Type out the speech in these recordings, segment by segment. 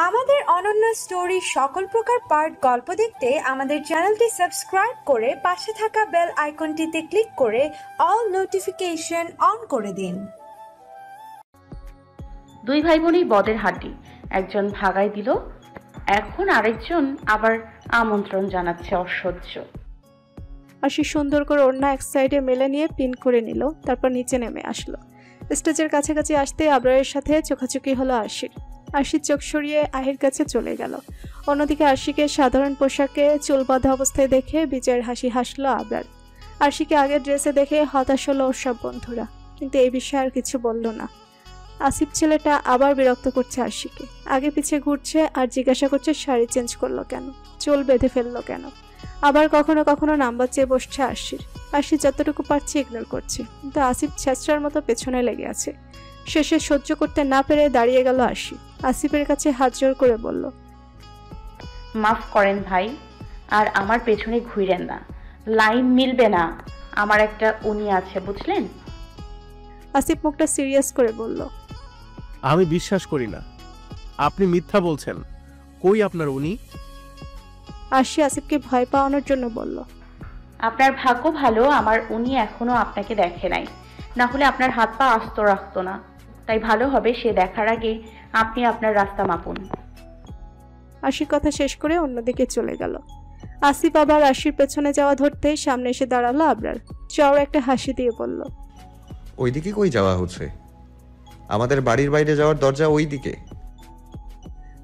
আমাদের অনন্য স্টোরি সকল প্রকার পার্ট গল্প দেখতে আমাদের চ্যানেলটি সাবস্ক্রাইব করে পাশে থাকা বেল আইকনটিতে ক্লিক করে অল নোটিফিকেশন অন করে দিন। দুই ভাই বোনই বদের হাড্ডি, একজন ভাগাই দিল, এখন আরেকজন আবার আমন্ত্রণ জানাচ্ছে। অসহ্য। আশি সুন্দর করে ওড়না এক সাইডে মেলে নিয়ে পিন করে নিল, তারপর নিচে নেমে আসলো। স্টেজের কাছাকাছি আসতে আবরারের সাথে চোখাচোখি হলো আশির। আশি চোখ সরিয়ে আহির কাছে চলে গেল। অন্যদিকে আশিকে সাধারণ পোশাকে চুল বাঁধা অবস্থায় দেখে বিজয়ের হাসি হাসলো আবরার। আশিকে আগের ড্রেসে দেখে হতাশ হলো ওর সব বন্ধুরা, কিন্তু এই বিষয়ে আর কিছু বলল না। আসিফ ছেলেটা আবার বিরক্ত করছে আশিকে, আগে পিছে ঘুরছে আর জিজ্ঞাসা করছে শাড়ি চেঞ্জ করলো কেন, চুল বেঁধে ফেললো কেন। আবার কখনো কখনো নাম্বার চেয়ে বসছে আশির। আশি যতটুকু পারছে ইগনোর করছে, কিন্তু আসিফ ছেঁচড়ার মতো পেছনে লেগে আছে। শেষে সহ্য করতে না পেরে দাঁড়িয়ে গেল আশি। আসিফের কাছে হাত জোর করে বলল, মাফ করেন ভাই, আর আমার পেছনে ঘুরেন না, লাইন মিলবে না, আমার একটা উনি আছে বুঝলেন। আসিফ মুখটা সিরিয়াস করে বলল, আমি বিশ্বাস করি না, আপনি মিথ্যা বলছেন। কই আপনার উনি? আশি আসিফকে ভয় পাওয়ানোর জন্য বলল, আপনার ভাগ্য ভালো আমার উনি এখনো আপনাকে দেখে নাই, না হলে আপনার হাত পা আস্ত রাখতো না। তাই ভালো হবে সে দেখার আগে আপনি আপনার রাস্তা মাপুন। আশির কথা শেষ করে অন্যদিকে চলে গেল। আসিফ আবার আশির পেছনে যাওয়া ধরতেই সামনে এসে দাঁড়ালো আবরার। চওড়া একটা হাসি দিয়ে বলল, ওইদিকে কই যাওয়া হচ্ছে? আমাদের বাড়ির বাইরে যাওয়ার দরজা ওই দিকে।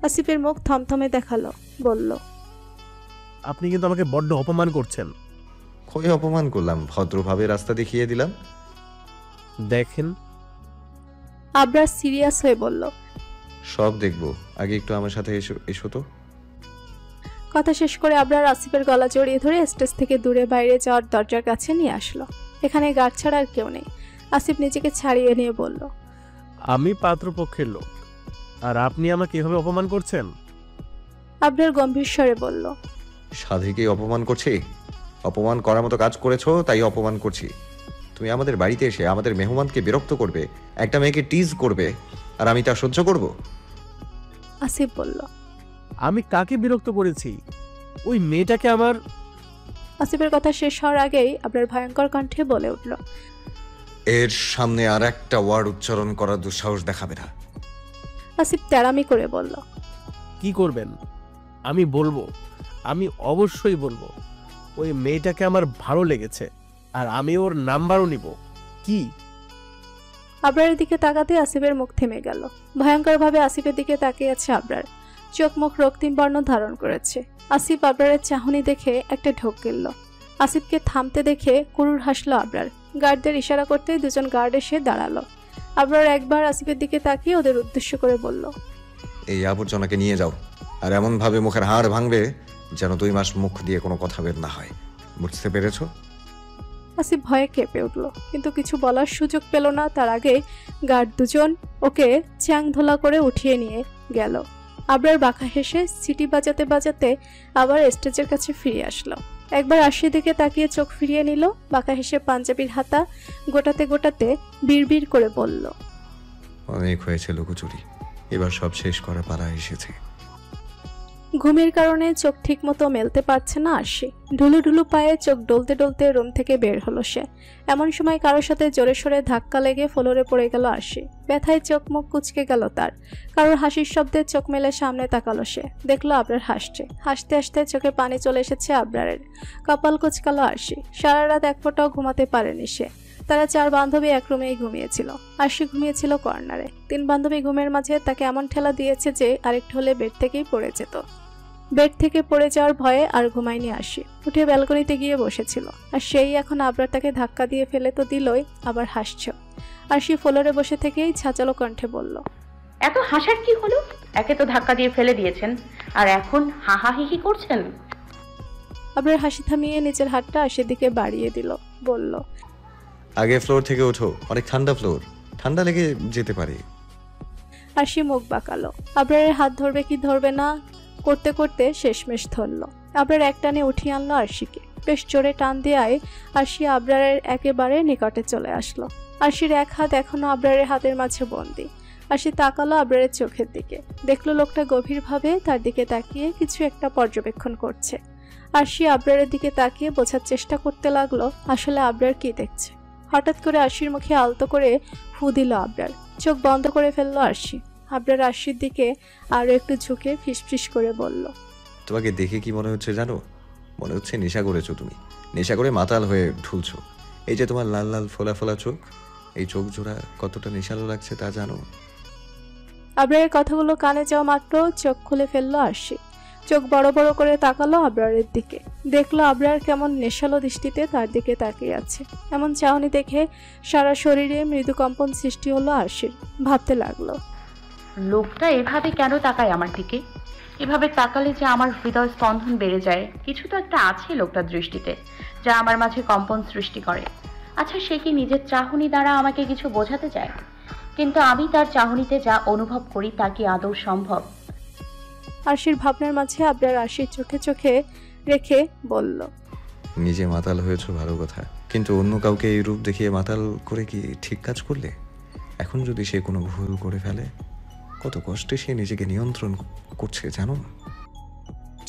আসিফের মুখ থমথমে দেখালো, বলল, আপনি কিন্তু আমাকে বড্ড অপমান করছেন। কই অপমান করলাম? ভদ্রভাবে রাস্তা দেখিয়ে দিলাম। দেখেন। আবরার সিরিয়াস হয়ে বলল, সব দেখবো, আগে একটু আমার সাথে এসো তো। কথা শেষ করে আবরার আসিফের গলা জড়িয়ে ধরে স্টেজ থেকে দূরে বাইরে যাওয়ার দরজার কাছে নিয়ে আসলো। এখানে গার্ড ছাড়া আর কেউ নেই। আসিফ নিজেকে ছাড়িয়ে নিয়ে বলল, আমি পাত্রপক্ষের লোক, আর আপনি আমাকে এভাবে অপমান করছেন? আবরার গম্ভীর স্বরে বলল, সাধীকে অপমান করছি? অপমান করার মতো কাজ করেছো তাই অপমান করছি। তুমি আমাদের বাড়িতে এসে আমাদের মেহমানকে বিরক্ত করবে, একটা মেয়েকে টিজ করবে, আর আমি তা সহ্য করব? আসিফ বলল, আমি কাকে বিরক্ত করেছি? ওই মেয়েটাকে আমার। আসিফের কথা শেষ হওয়ার আগেই আবরার ভয়ঙ্কর কণ্ঠে বলে উঠল, এর সামনে আর একটা ওয়ার্ড উচ্চারণ করার দুঃসাহস দেখাবে না। আসিফ তেড়ামি করে বলল, কি করবেন? আমি বলবো, আমি অবশ্যই বলবো। ওই মেয়েটাকে আমার ভালো লেগেছে, আর আমি ওর নাম্বারও নিব। কি? আবরারের দিকে তাকাতে আসিফের মুখ থেমে গেল। ভয়ঙ্করভাবে আসিফের দিকে তাকিয়ে আছে আবরার। চোখ মুখ রক্তিম বর্ণ ধারণ করেছে। আসিফ আবরারের চাহনি দেখে একটা ঢোক গেল। আসিফকে থামতে দেখে কুরুর হাসলো আবরার। গার্ডদের ইশারা করতে দুজন গার্ড এসে দাঁড়ালো। আবরার একবার আসিফের দিকে তাকিয়ে ওদের উদ্দেশ্য করে বলল, এই আবর্জনাকে নিয়ে যাও, আর এমন ভাবে মুখের হাড় ভাঙবে যেন 2 মাস মুখ দিয়ে কোনো কথা বের না হয়। বুঝতে পেরেছো? আসিফ ভয়ে কেঁপে উঠল, কিন্তু কিছু বলার সুযোগ পেল না। তার আগে গার্ড দুজন ওকে চ্যাং ধোলা করে উঠিয়ে নিয়ে গেল। আবরার বাঁকা হেসে সিটি বাজাতে বাজাতে আবার স্টেজের কাছে ফিরে আসলো। একবার আশির দিকে তাকিয়ে চোখ ফিরিয়ে নিল। বাঁকা হেসে পাঞ্জাবির হাতা গোটাতে গোটাতে বিড়বিড় করে বলল, অনেক হয়েছে লুকোচুরি, এবার সব শেষ করা পালা এসেছে। ঘুমের কারণে চোখ ঠিক মতো মেলতে পারছে না আশি। ঢুলু ঢুলু পায়ে চোখ ডলতে ডলতে রুম থেকে বের হলো সে। এমন সময় কারোর সাথে জোরে সোরে ধাক্কা লেগে ফ্লোরে পড়ে গেল আশি। ব্যথায় চোখ মুখ কুঁচকে গেল তার। কারোর হাসির শব্দে চোখ মেলে সামনে তাকালো সে, দেখলো আবরার হাসছে। হাসতে হাসতে চোখে পানি চলে এসেছে আবরারের। কপাল কুঁচকালো আশি। সারা রাত এক ফোঁটাও ঘুমাতে পারেনি সে। তারা 4 বান্ধবী এক রুমেই ঘুমিয়েছিল। আশি ঘুমিয়েছিল কর্নারে। 3 বান্ধবী ঘুমের মাঝে তাকে এমন ঠেলা দিয়েছে যে আরেকটু হলে বেড থেকেই পড়ে যেত। বেড থেকে পড়ে যাওয়ার ভয়ে আর ঘুমায়নি আশি। উঠে ব্যালকনিতে গিয়ে বসেছিল। আর সেই এখন আবরার তাকে ধাক্কা দিয়ে ফেলে তো দিলই, আবার হাসছে। আশি ফ্লোরে বসে থেকেই ছাচালো কণ্ঠে বলল, এত হাসার কি হলো? একে তো ধাক্কা দিয়ে ফেলে দিয়েছেন, আর এখন হাহাহিহি করছেন। আবরার হাসি থামিয়ে নিচের হাতটা আশির দিকে বাড়িয়ে দিল, বলল, আগে ফ্লোর থেকে ওঠো, অনেক ঠান্ডা ফ্লোর, ঠান্ডা লেগে যেতে পারে। আশি মুখ বাঁকালো। আবরারের হাত ধরবে কি ধরবে না করতে করতে শেষমেশ ধরল। আবরার এক টানে উঠিয়ে আনলো আরশিকে। বেশ জোরে টান দেওয়ায় আরশি আবরারের একেবারে নিকটে চলে আসলো। আশির এক হাত এখনো আবরারের হাতের মাঝে বন্দি। আশি তাকালো আবরারের চোখের দিকে, দেখলো লোকটা গভীরভাবে তার দিকে তাকিয়ে কিছু একটা পর্যবেক্ষণ করছে। আশি আবরারের দিকে তাকিয়ে বোঝার চেষ্টা করতে লাগলো আসলে আবরার কি দেখছে। হঠাৎ করে আশির মুখে আলতো করে ফু দিল আবরার। চোখ বন্ধ করে ফেললো আশি। আবরার আশির দিকে আরো একটু ঝুঁকে ফিসফিস করে বলল, তোমাকে দেখে কি মনে হচ্ছে জানো? মনে হচ্ছে নেশা করেছো তুমি, নেশা করে মাতাল হয়ে ঢুলছো। এই যে তোমার লাল লাল ফোলা ফোলা চোখ, এই চোখ জোড়া কতটা নেশালো লাগছে তা জানো? আবরারের কথাগুলো কানে যাওয়া মাত্র চোখ খুলে ফেললো আরশি। চোখ বড় বড় করে তাকালো আবরারের দিকে, দেখলো আবরার কেমন নেশালো দৃষ্টিতে তার দিকে তাকিয়ে আছে। এমন চাহনি দেখে সারা শরীরে মৃদু কম্পন সৃষ্টি হলো আরশির। ভাবতে লাগলো, লোকটা এভাবে কেন তাকায় আমার দিকে? এভাবে তাকালে যে আমার হৃদয় স্পন্দন বেড়ে যায়। কিছু তো একটা আছে লোকটার দৃষ্টিতে, যা আমার মাঝে কম্পন সৃষ্টি করে। আচ্ছা, সে কি নিজের চাহনি দ্বারা আমাকে কিছু বোঝাতে চায়? কিন্তু আমি তার চাহনিতে যা অনুভব করি তা কি আদৌ সম্ভব? আরশির ভাবনার মাঝে আবরার আরশির চোখে চোখে রেখে বলল, নিজে মাতাল হয়েছো ভালো কথা, কিন্তু অন্য কাউকে এই রূপ দেখিয়ে মাতাল করে কি ঠিক কাজ করলে? এখন যদি সে কোনো ভুল করে ফেলে, কত কষ্টে সে নিজেকে নিয়ন্ত্রণ করছে জানো?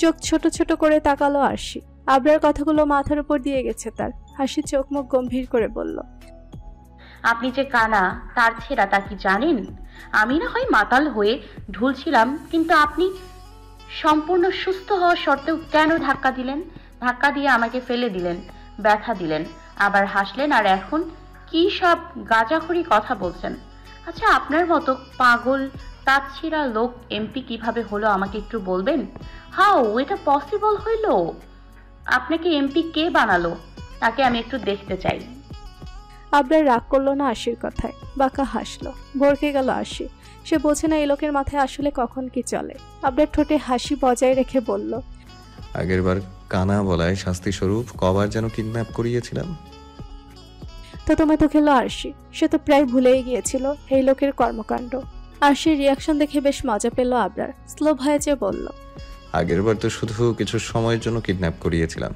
চোখ ছোট ছোট করে তাকালো আরশি। আবরার কথাগুলো মাথার উপর দিয়ে গেছে তার। হাসি চোখ মুখ গম্ভীর করে বলল, আপনি যে কানা তার ছেঁড়া তা কি জানেন? আমি না হয় মাতাল হয়ে ঢুলছিলাম, কিন্তু আপনি সম্পূর্ণ সুস্থ হওয়া সত্ত্বেও কেন ধাক্কা দিলেন? ধাক্কা দিয়ে আমাকে ফেলে দিলেন, ব্যথা দিলেন, আবার হাসলেন, আর এখন কি সব গাঁজাখড়ি কথা বলছেন। আচ্ছা, আপনার মতো পাগল তাঁতছিড়া লোক এমপি কিভাবে হলো আমাকে একটু বলবেন? হাউ এটা পসিবল হইল? আপনাকে এমপি কে বানালো? তাকে আমি একটু দেখতে চাই। আবরার রাগ করলো না আশির কথায়, বাঁকা হাসলো। ভরকে গেল আশি। সে বোঝে না এই লোকের মাথায় আসলে কখন কি চলে। আবরার ঠোঁটে হাসি বজায় রেখে বলল, আগের বার কানা বলায় শাস্তি স্বরূপ কবার যেন কিডন্যাপ করিয়েছিলাম। তো তোমায় তো খেলো আরশি। সে তো প্রায় ভুলেই গিয়েছিল এই লোকের কর্মকাণ্ড। আরশির রিয়াকশন দেখে বেশ মজা পেল আবরার। স্লো ভয়েসে বলল, আগের বার তো শুধু কিছু সময়ের জন্য কিডন্যাপ করিয়েছিলাম,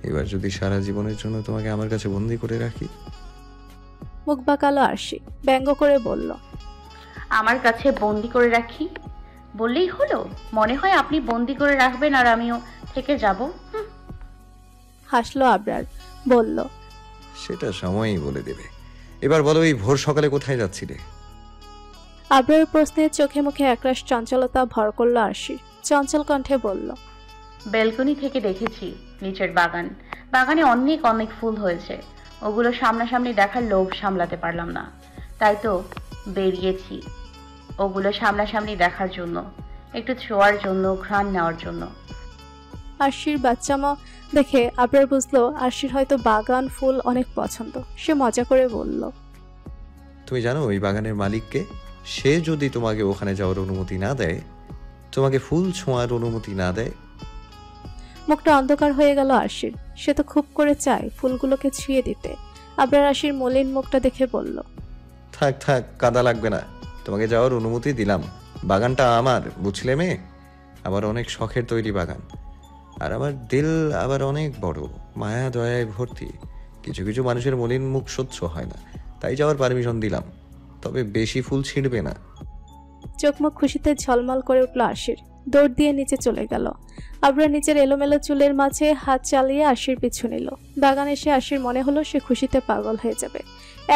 এবার যদি সারা জীবনের জন্য তোমাকে আমার কাছে বন্দি করে রাখি? মুখ বাঁকালো আরশি, ব্যঙ্গ করে বলল, আমার কাছে বন্দি করে রাখি বললেই হলো? মনে হয় আপনি বন্দি করে রাখবেন আর আমিও থেকে যাব? হাসলো আবরার, বলল, সেটা সময়ই বলে দেবে। এবার বলো, এই ভোর সকালে কোথায় যাচ্ছিলে? আবরারের প্রশ্নে চোখে মুখে একরাশ চঞ্চলতা ভর করলো আরশির। চঞ্চল কণ্ঠে বলল, ব্যালকনি থেকে দেখেছি নিচের বাগান। বাগানে অনেক অনেক ফুল হয়েছে, ওগুলো সামনাসামনি দেখার লোভ সামলাতে পারলাম না, তাই তো বেরিয়েছি ওগুলো সামনাসামনি দেখার জন্য, একটু ছোঁয়ার জন্য, ঘ্রাণ নেওয়ার জন্য। আরশির বাচ্চামা দেখে আবরার বুঝলো আরশির হয়তো বাগান ফুল অনেক পছন্দ। সে মজা করে বলল, তুমি জানো ওই বাগানের মালিককে? সে যদি তোমাকে ওখানে যাওয়ার অনুমতি না দেয়, তোমাকে ফুল ছোঁয়ার অনুমতি না দেয়। মুখটা অন্ধকার হয়ে গেল আরশির। সে তো খুব করে চায় ফুলগুলোকে ছুঁয়ে দিতে। আবরার আরশির মলিন মুখটা দেখে বলল, থাক থাক, কাদা লাগবে না, তোমাকে যাওয়ার অনুমতি দিলাম। বাগানটা আমার, বুঝলে মেয়ে? আবার অনেক শখের তৈরি বাগান, আর আমার দিল আবার অনেক বড়, মায়া দয়ায় ভর্তি। কিছু কিছু মানুষের মলিন মুখ সহ্য হয় না, তাই যাওয়ার পারমিশন দিলাম, তবে বেশি ফুল ছিঁড়বে না। চোখ মুখ খুশিতে ঝলমল করে উঠল আরশির। দৌড় দিয়ে নিচে চলে গেল। আবরার নিচের এলোমেলো চুলের মাঝে হাত চালিয়ে আরশির পিছু নিল। বাগানে এসে আরশির মনে হলো সে খুশিতে পাগল হয়ে যাবে।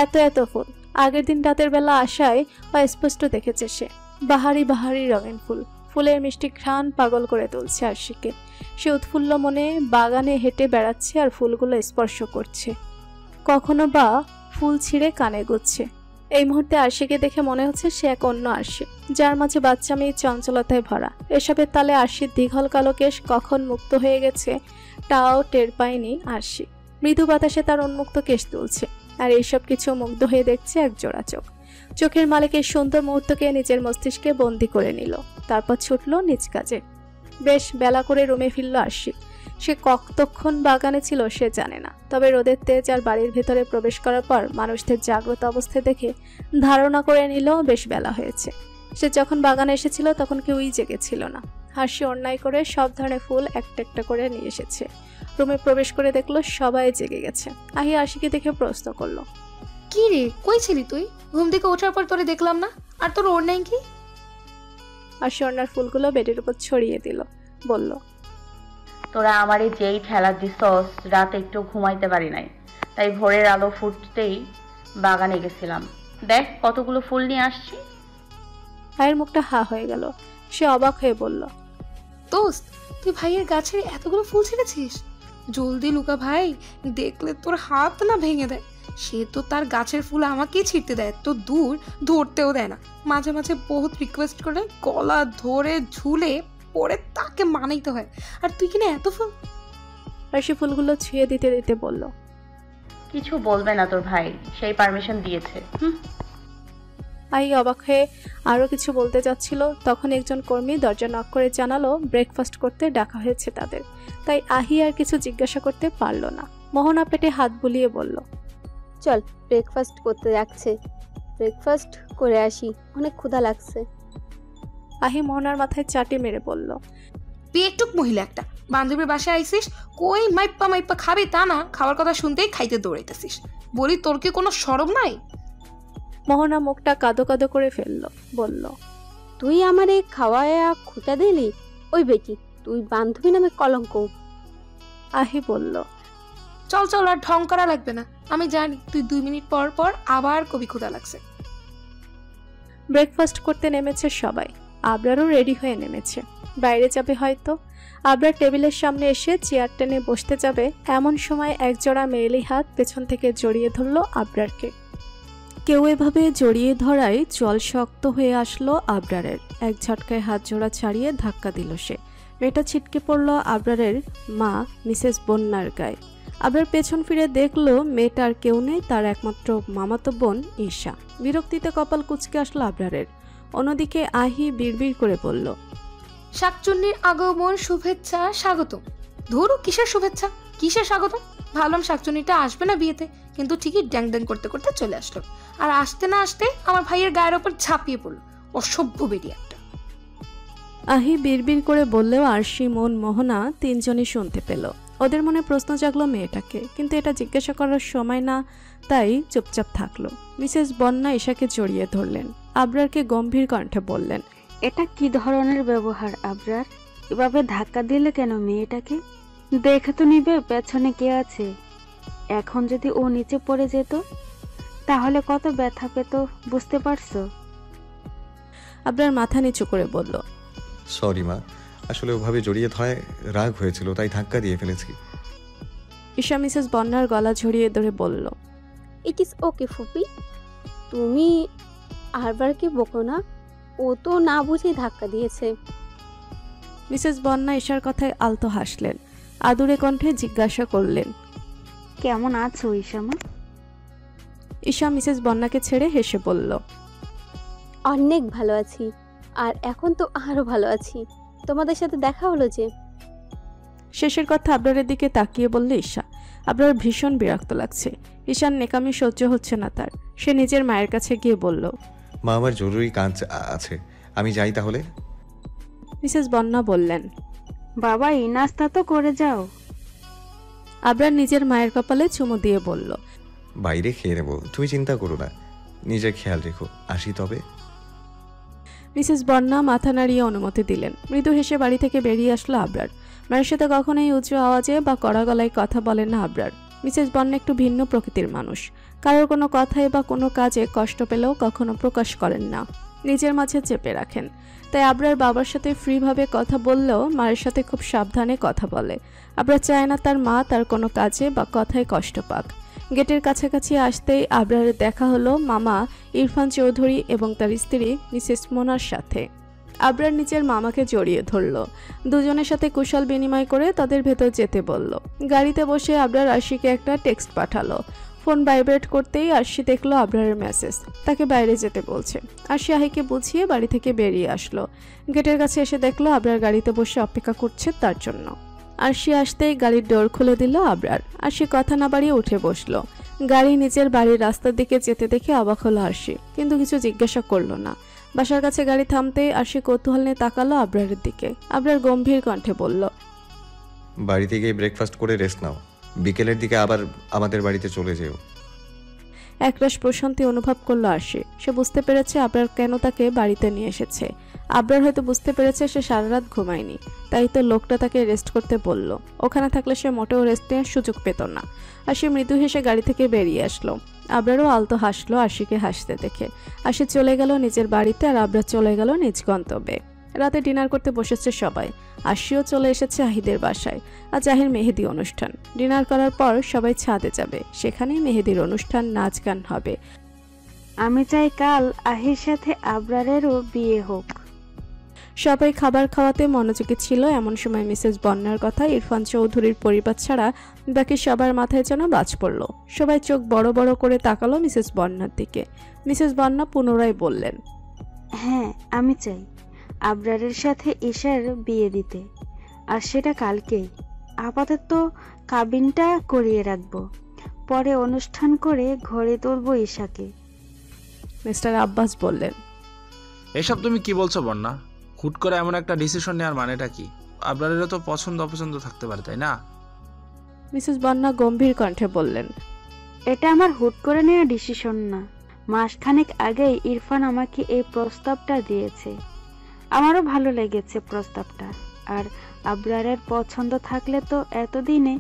এত এত ফুল! আগের দিন রাতের বেলা আসায় অস্পষ্ট দেখেছে সে। বাহারি বাহারি রঙিন ফুল, ফুলের মিষ্টি ঘ্রাণ পাগল করে তুলছে আরশিকে। সে উৎফুল্ল মনে বাগানে হেঁটে বেড়াচ্ছে আর ফুলগুলো স্পর্শ করছে, কখনো বা ফুল ছিঁড়ে কানে গুচ্ছে। এই মুহূর্তে আরশিকে দেখে মনে হচ্ছে সে এক অন্য আরশি, যার মাঝে বাচ্চা মেয়ে চঞ্চলতায় ভরা। এসবের তালে আরশির দীঘল কালো কেশ কখন মুক্ত হয়ে গেছে তাও টের পায়নি আরশি। মৃদু বাতাসে তার উন্মুক্ত কেশ তুলছে, আর এইসব কিছু মুগ্ধ হয়ে দেখছে এক জোড়া চোখ। চোখের মালিকের সুন্দর মুহূর্তকে নিজের মস্তিষ্কে বন্দি করে নিল। তারপর ছুটল নিজ কাজে। বেশ বেলা করে রুমে ফিরল আরশি। সে কতক্ষণ বাগানে ছিল সে জানে না, তবে রোদের তেজ আর বাড়ির ভেতরে প্রবেশ করার পর মানুষদের জাগ্রত অবস্থায় দেখে ধারণা করে নিল বেশ বেলা হয়েছে। সে যখন বাগানে এসেছিল তখন কেউই জেগেছিল না। আরশি অন্যায় করে সব ধরনের ফুল একটা একটা করে নিয়ে এসেছে। রুমে প্রবেশ করে দেখলো সবাই জেগে গেছে। আহি আরশিকে দেখে প্রশ্ন করলো, কি রে, কই ছিলি তুই? ঘুম থেকে ওঠার পর তোরে দেখলাম না। আর তোর ওর নাই কি? আরশি ওড়নার ফুলগুলো বেডের উপর ছড়িয়ে দিল, বলল, তোরা আমারে যেই ঠেলা দিছস, রাতে একটু ঘুমাইতে পারি নাই, তাই ভোরের আলো ফুটতেই বাগানে গেছিলাম। দেখ কতগুলো ফুল নিয়ে আসছি। ভাইয়ের মুখটা হা হয়ে গেল। সে অবাক হয়ে বলল, দোস্ত, তুই ভাইয়ের গাছের এতগুলো ফুল ছেড়েছিস? জলদি লুকা ভাই, দেখলে তোর হাত না ভেঙে দেয়। সে তো তার গাছের ফুল আমাকেই ছিঁড়তে দেয়, তো দূর ধরতেও দেয় না। মাঝে মাঝে বহুত রিকোয়েস্ট করে গলা ধরে ঝুলে পরে তাকে মানাইতে হয়। আর তুই কিনা এত ফুল। আরশি ফুলগুলো ছুঁয়ে দিতে দিতে বলল, কিছু বলবে না তোর ভাই, সেই পারমিশন দিয়েছে। আহি অবাক হয়ে আরও কিছু বলতে যাচ্ছিল, তখন একজন কর্মী দরজা নক করে জানালো ব্রেকফাস্ট করতে ডাকা হয়েছে তাদের। তাই আহি আর কিছু জিজ্ঞাসা করতে পারল না। মোহনা পেটে হাত বুলিয়ে বলল, চল ব্রেকফাস্ট করতে যাচ্ছে, ব্রেকফাস্ট করে আসি, অনেক ক্ষুধা লাগছে। আহি মোহনার মাথায় চাটি মেরে বলল, তুই একটুক মহিলা একটা, বান্ধবীর বাসায় আইসিস, কই মাইপ্পা মাইপ্পা খাবি তা না, খাওয়ার কথা শুনতেই খাইতে দৌড়াইতেছিস। বলি তোর কি কোনো শরম নাই? মোহনা মুখটা কাদো কাদো করে ফেলল, বলল, তুই আমারে খাওয়ায়া খুঁটা দিলি? ওই বেটি, তুই বান্ধবী নামে কলঙ্ক। আহি বলল, চল চল, আর ঢং করা লাগবে না। আমি জানি তুই 2 মিনিট পর পর আবার কবি ক্ষুধা লাগছে। ব্রেকফাস্ট করতে নেমেছে সবাই। আবরারও রেডি হয়ে নেমেছে, বাইরে যাবে হয়তো। আবরার টেবিলের সামনে এসে চেয়ার টেনে বসতে যাবে, এমন সময় একজোড়া মেয়েলি হাত পেছন থেকে জড়িয়ে ধরল আবরারকে। কেউ এভাবে জড়িয়ে ধরায় জল শক্ত হয়ে আসলো আবরারের। এক ঝটকায় হাত জোড়া ছাড়িয়ে ধাক্কা দিল সে। মেয়েটা ছিটকে পড়ল আবরারের মা মিসেস বন্যার গায়ে। আবরার পেছন ফিরে দেখলো মেয়েটার কেউ নেই, তার একমাত্র মামাতো বোন ঈশা। বিরক্তিতে কপাল কুঁচকে আসলো আবরারের। অন্যদিকে আহি বিড়বিড় করে বলল, শাকচুন্নির আগমন, শুভেচ্ছা, স্বাগত। ধরু কিসের শুভেচ্ছা, কিসের স্বাগত? ভাবলাম শাকচুন্নিটা আসবে না বিয়েতে, কিন্তু ঠিকই ড্যাং ড্যাং করতে করতে চলে আসলো। আর আসতে না আসতে আমার ভাইয়ের গায়ের ওপর ঝাঁপিয়ে পড়লো। অসভ্য বেরি একটা। আহি বিড়বিড় করে বললেও আরশি, মন, মোহনা তিনজনই শুনতে পেল। ওদের মনে প্রশ্ন জাগলো মেয়েটাকে, কিন্তু এটা জিজ্ঞাসা করার সময় না, তাই চুপচাপ থাকলো। মিসেস বন্যা ঈশাকে জড়িয়ে ধরলেন। আবরারকে গম্ভীর কণ্ঠে বললেন, এটা কি ধরনের ব্যবহার আবরার? এভাবে ধাক্কা দিলে কেন মেয়েটাকে? দেখে তো নিবে পেছনে কে আছে। এখন যদি ও নিচে পড়ে যেত তাহলে কত ব্যথা পেত, বুঝতে পারছো? আবরার মাথা নিচু করে বলল, সরি মা, আসলে ওভাবে জড়িয়ে ধরায় রাগ হয়েছিল, তাই ধাক্কা দিয়ে ফেলেছি। ঈশা মিসেস বন্যার গলা ঝরিয়ে ধরে বলল, ইট ইজ ওকে ফুপি, তুমি আরবারকে বকো না, ও তো না বুঝে ধাক্কা দিয়েছে। মিসেস বন্যা ঈশার কথায় আলতো হাসলেন। আদুরে কণ্ঠে জিজ্ঞাসা করলেন, কেমন আছো ঈশামা? ঈশা মিসেস বন্যাকে ছেড়ে হেসে বলল, অনেক ভালো আছি, আর এখন তো আরো ভালো আছি। তোমাদের সাথে দেখা হলো যে। শেষের কথা আবরারের দিকে তাকিয়ে বললে ঈশা। আবরার ভীষণ বিরক্ত লাগছে। ঈশার নেকামি সহ্য হচ্ছে না তার। সে নিজের মায়ের কাছে গিয়ে বলল, মা, আমার জরুরি কাজ আছে, আমি যাই তাহলে। মিসেস বন্যা বললেন, বাবা, এই নাস্তা তো করে যাও। আবরার নিজের মায়ের কপালে চুমু দিয়ে বলল, বাইরে খেয়ে নেবো, তুমি চিন্তা করো না, নিজের খেয়াল রেখো, আসি তবে। মিসেস বন্যা মাথা নাড়িয়ে অনুমতি দিলেন। মৃদু হেসে বাড়ি থেকে বেরিয়ে আসলো আবরার। মায়ের সাথে কখনোই উঁচু আওয়াজে বা কড়া গলায় কথা বলেন না আবরার। মিসেস বন্যা একটু ভিন্ন প্রকৃতির মানুষ। কারোর কোনো কথায় বা কোনো কাজে কষ্ট পেলেও কখনো প্রকাশ করেন না, নিজের মাঝে চেপে রাখেন। তাই আবরার বাবার সাথে ফ্রিভাবে কথা বললেও মায়ের সাথে খুব সাবধানে কথা বলে। আবরার চায় না তার মা তার কোনো কাজে বা কথায় কষ্ট পাক। গেটের কাছাকাছি আসতেই আবরারের দেখা হলো মামা ইরফান চৌধুরী এবং তার স্ত্রী মিসেস মোনার সাথে। আবরার নিজের মামাকে জড়িয়ে ধরল। দুজনের সাথে কুশল বিনিময় করে তাদের ভেতর যেতে বলল। গাড়িতে বসে আবরার আরশিকে একটা টেক্সট পাঠালো। ফোন ভাইব্রেট করতেই আরশি দেখলো আবরারের মেসেজ, তাকে বাইরে যেতে বলছে। আরশি আহিকে বুঝিয়ে বাড়ি থেকে বেরিয়ে আসলো। গেটের কাছে এসে দেখলো আবরার গাড়িতে বসে অপেক্ষা করছে তার জন্য। আরশি আসতেই গাড়ির ডোর খুলে দিল আবরার। আরশি কথা না বাড়িয়ে উঠে বসলো। গাড়ি নিজের বাড়ির রাস্তার দিকে যেতে দেখে অবাক হলো আরশি, কিন্তু কিছু জিজ্ঞাসা করলো না। বাসার কাছে গাড়ি থামতেই আরশি কৌতূহল নিয়ে তাকালো আবরারের দিকে। আবরার গম্ভীর কণ্ঠে বলল, বাড়িতে গিয়ে ব্রেকফাস্ট করে রেস্ট নাও, বিকেলের দিকে আবার আমাদের বাড়িতে চলে যেও। একরাশ প্রশান্তি অনুভব করলো আরশি। সে বুঝতে পেরেছে আবরার কেন তাকে বাড়িতে নিয়ে এসেছে। আবরার হয়তো বুঝতে পেরেছে সে সারা রাত ঘুমায়নি, তাই তো লোকটা তাকে রেস্ট করতে বলল। ওখানে থাকলে সে মোটেও রেস্ট নেওয়ার সুযোগ পেত না। আরশি মৃদু হেসে গাড়ি থেকে বেরিয়ে আসলো। আবরারও আলতো হাসলো আরশিকে হাসতে দেখে। আরশি চলে গেল নিজের বাড়িতে, আর আবরার চলে গেল নিজ গন্তব্যে। রাতে ডিনার করতে বসেছে সবাই। আরশিও চলে এসেছে আহিদের বাসায়। আজ আহির মেহেদি অনুষ্ঠান। ডিনার করার পর সবাই ছাদে যাবে, সেখানেই মেহেদির অনুষ্ঠান, নাচ গান হবে। আমি চাই কাল আহির সাথে আবরারেরও বিয়ে হোক। সবাই খাবার খাওয়াতে মনোযোগী ছিল। এমন সময় মিসেস বন্যার কথা ইরফান চৌধুরীর পরিবার ছাড়া বাকি সবার মাথায় যেন বাজ পড়ল। সবাই চোখ বড় বড় করে তাকালো মিসেস বন্যার দিকে। মিসেস বন্যা পুনরায় বললেন, হ্যাঁ, আমি চাই আবরারের সাথে ঈশার বিয়ে দিতে, আর সেটা কালকেই। আপাতত কাবিনটা করিয়ে রাখবো, পরে অনুষ্ঠান করে ঘরে তুলবো ঈশাকে। মিস্টার আব্বাস বললেন, এসব তুমি কি বলছো বন্যা? হুট করে এমন একটা ডিসিশন নেওয়ার মানেটা কি? আপনাদেরও তো পছন্দ অপছন্দ থাকতে পারে, তাই না? মিসেস বন্যা গম্ভীর কণ্ঠে বললেন, এটা আমার হুট করে নেওয়া ডিসিশন না। মাসখানেক আগেই ইরফান আমাকে এই প্রস্তাবটা দিয়েছে। আমারও ভালো লেগেছে প্রস্তাবটা, আর আবরারের পছন্দ থাকলে তো এতদিনে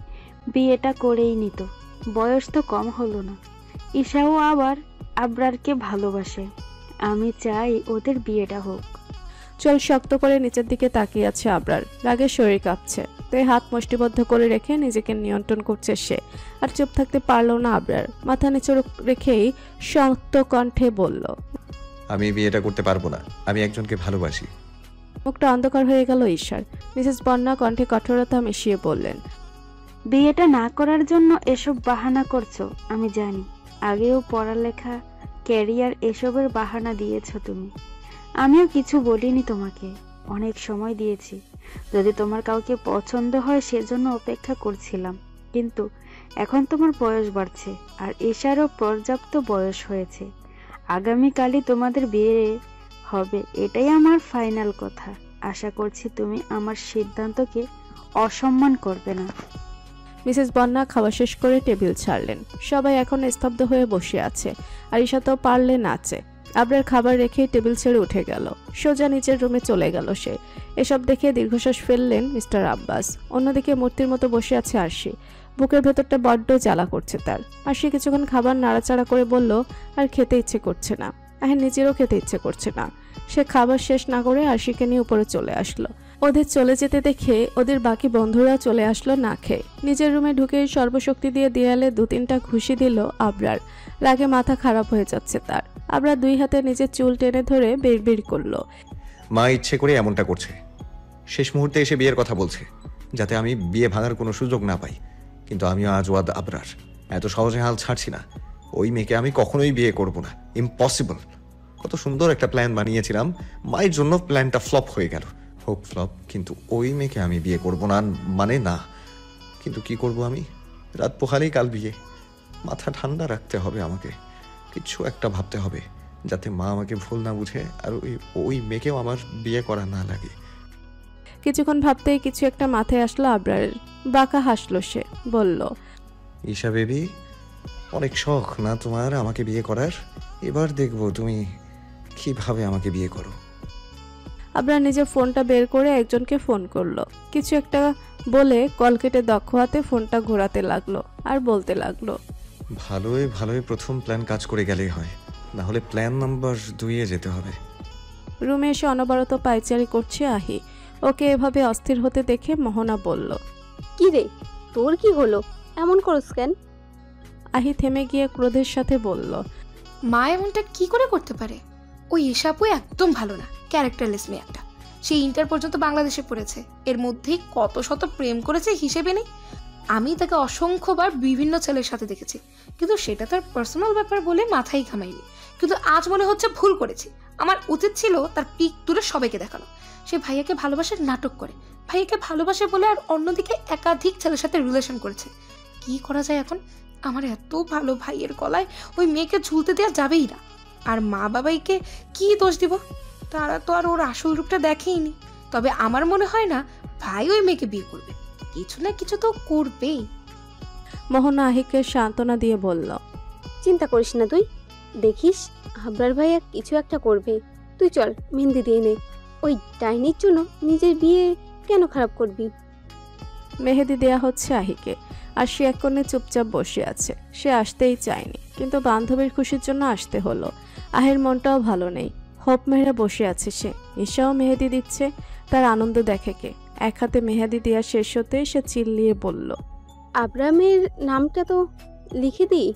বিয়েটা করেই নিত। বয়স তো কম হলো না। ঈশাও আবার আবরারকে ভালোবাসে। আমি চাই ওদের বিয়েটা হোক। চোখ শক্ত করে নিচের দিকে তাকিয়ে আছে আবরার। রাগে শরীর কাঁপছে, তাই হাত মুষ্টিবদ্ধ করে রেখে নিজেকে নিয়ন্ত্রণ করছে সে। আর চুপ থাকতে পারলো না আবরার। মাথা নিচে রেখেই শক্ত কণ্ঠে বলল, আমি বিয়েটা করতে পারবো না। আমি একজনকে ভালোবাসি। মুখটা অন্ধকার হয়ে গেল ঈশার। মিসেস বন্যা কণ্ঠে কঠোরতা মিশিয়ে বললেন, বিয়েটা না করার জন্য এসব বাহানা করছো আমি জানি। আগেও পড়ালেখা, ক্যারিয়ার এসবের বাহানা দিয়েছো তুমি। আমিও কিছু বলিনি তোমাকে, অনেক সময় দিয়েছি। যদি তোমার কাউকে পছন্দ হয় সেজন্য অপেক্ষা করছিলাম, কিন্তু এখন তোমার বয়স বাড়ছে, আর ঈশারও পর্যাপ্ত বয়স হয়েছে। আগামীকালই তোমাদের বিয়ে হবে, এটাই আমার ফাইনাল কথা। আশা করছি তুমি আমার সিদ্ধান্তকে অসম্মান করবে না। মিসেস বন্যা খাওয়া শেষ করে টেবিল ছাড়লেন। সবাই এখন স্তব্ধ হয়ে বসে আছে, আর ঈশা তো পারলে নাচে। আবরার খাবার রেখে টেবিল ছেড়ে উঠে গেল। সোজা নিচের রুমে চলে গেল সে। এসব দেখে দীর্ঘশ্বাস ফেললেন মিস্টার আব্বাস। অন্যদিকে মূর্তির মতো বসে আছে আরশি। বুকের ভেতরটা বড্ড জ্বালা করছে তার। আরশি কিছুক্ষণ খাবার নাড়াচাড়া করে বলল, আর খেতে ইচ্ছে করছে না। আর নিজেরও খেতে ইচ্ছে করছে না। সে খাবার শেষ না করে আরশিকে নিয়ে উপরে চলে আসলো। ওদের চলে যেতে দেখে ওদের বাকি বন্ধুরা চলে আসলো না খেয়ে। নিজের রুমে ঢুকে সর্বশক্তি দিয়ে দেয়ালে 2-3টা ঘুষি দিল আবরার। রাগে মাথা খারাপ হয়ে যাচ্ছে তার। আবরার 2 হাতে নিজের চুল টেনে ধরে বিড়বিড় করলো, মা ইচ্ছে করে এমনটা করছে। শেষ মুহূর্তে এসে বিয়ের কথা বলছে, যাতে আমি বিয়ে ভাঙার কোনো সুযোগ না পাই। কিন্তু আমিও আজওয়াদ আবরার, এত সহজে হাল ছাড়ছি না। ওই মেয়েকে আমি কখনোই বিয়ে করব না, ইম্পসিবল। কত সুন্দর একটা প্ল্যান বানিয়েছিলাম, মায়ের জন্য প্ল্যানটা ফ্লপ হয়ে গেল। হোক ফ্লপ, কিন্তু ওই মেয়েকে আমি বিয়ে করব না, মানে না। কিন্তু কি করব আমি? রাত পোহালেই কাল বিয়ে। মাথা ঠান্ডা রাখতে হবে আমাকে, কিছু একটা ভাবতে হবে যাতে মা আমাকে ভুল না বুঝে, আর ওই মেয়েকেও আমার বিয়ে করা না লাগে। কিছুক্ষণ ভাবতেই কিছু একটা মাথায় আসলো আবরারের। বাঁকা হাসলো সে, বলল, ঈশা বেবি, অনেক শখ না তোমার আমাকে বিয়ে করার? এবার দেখবো তুমি কিভাবে আমাকে বিয়ে করো। আবরার নিজের ফোনটা বের করে একজনকে ফোন করলো। কিছু একটা বলে কল কেটে দক্ষ হাতে ফোনটা ঘোরাতে লাগলো, আর বলতে লাগলো, ভালোই ভালোই প্রথম প্ল্যান কাজ করে গেলেই হয়, না হলে প্ল্যান নাম্বার 2-এ যেতে হবে। রুমে এসে অনবরত পায়চারি করছে আহি। ওকে এভাবে অস্থির হতে দেখে মোহনা বলল, কি রে, তোর কি হলো? এমন করস কেন? আহি থেমে গিয়ে ক্রোধের সাথে বলল, মা এমনটা কি করে করতে পারে? ওই এসাপও একদম ভালো না, ক্যারেক্টারলেস মেয়ে একটা। সে ইন্টার পর্যন্ত বাংলাদেশে পড়েছে, এর মধ্যেই কত শত প্রেম করেছে হিসেবে নেই। আমি তাকে অসংখ্যবার বিভিন্ন ছেলের সাথে দেখেছি, কিন্তু সেটা তার পার্সোনাল ব্যাপার বলে মাথায় ঘামাইনি। কিন্তু আজ মনে হচ্ছে ভুল করেছি। আমার উচিত ছিল তার পিক তুলে সবাইকে দেখানো। সে ভাইয়াকে ভালোবাসার নাটক করে, ভাইয়াকে ভালোবাসে বলে আর অন্যদিকে একাধিক ছেলের সাথে রিলেশন করেছে। কি করা যায় এখন? আমার এত ভালো ভাইয়ের গলায় ওই মেয়েকে ঝুলতে দেওয়া যাবেই না। আর মা বাবাইকে কি দোষ দিব? তারা তো আর ওর আসল রূপটা দেখেইনি। তবে আমার মনে হয় না ভাই ওই মেয়েকে বিয়ে করবে, কিছু না কিছু তো করবেই। মোহনা আহিকে সান্ত্বনা দিয়ে বলল, চিন্তা করিস না তুই, দেখিস আবরার ভাইয়া কিছু একটা করবে। তুই চল মেহেন্দি দিয়ে নে, ওই ডাইনির জন্য নিজের বিয়ে কেন খারাপ করবি? মেহেদি দেয়া হচ্ছে আহিকে, আর সে এক কোণে চুপচাপ বসে আছে। সে আসতেই চায়নি, কিন্তু বান্ধবীর খুশির জন্য আসতে হলো। আহের মনটাও ভালো নেই, হোপ মেহেরা বসে আছে সে। ঈশাও মেহেদি দিচ্ছে, তার আনন্দ দেখে কে। এক হাতে মেহেদি দেওয়া শেষ হতেই সে চিল্লিয়ে বলল, আবরামের নামটা তো লিখে দিই।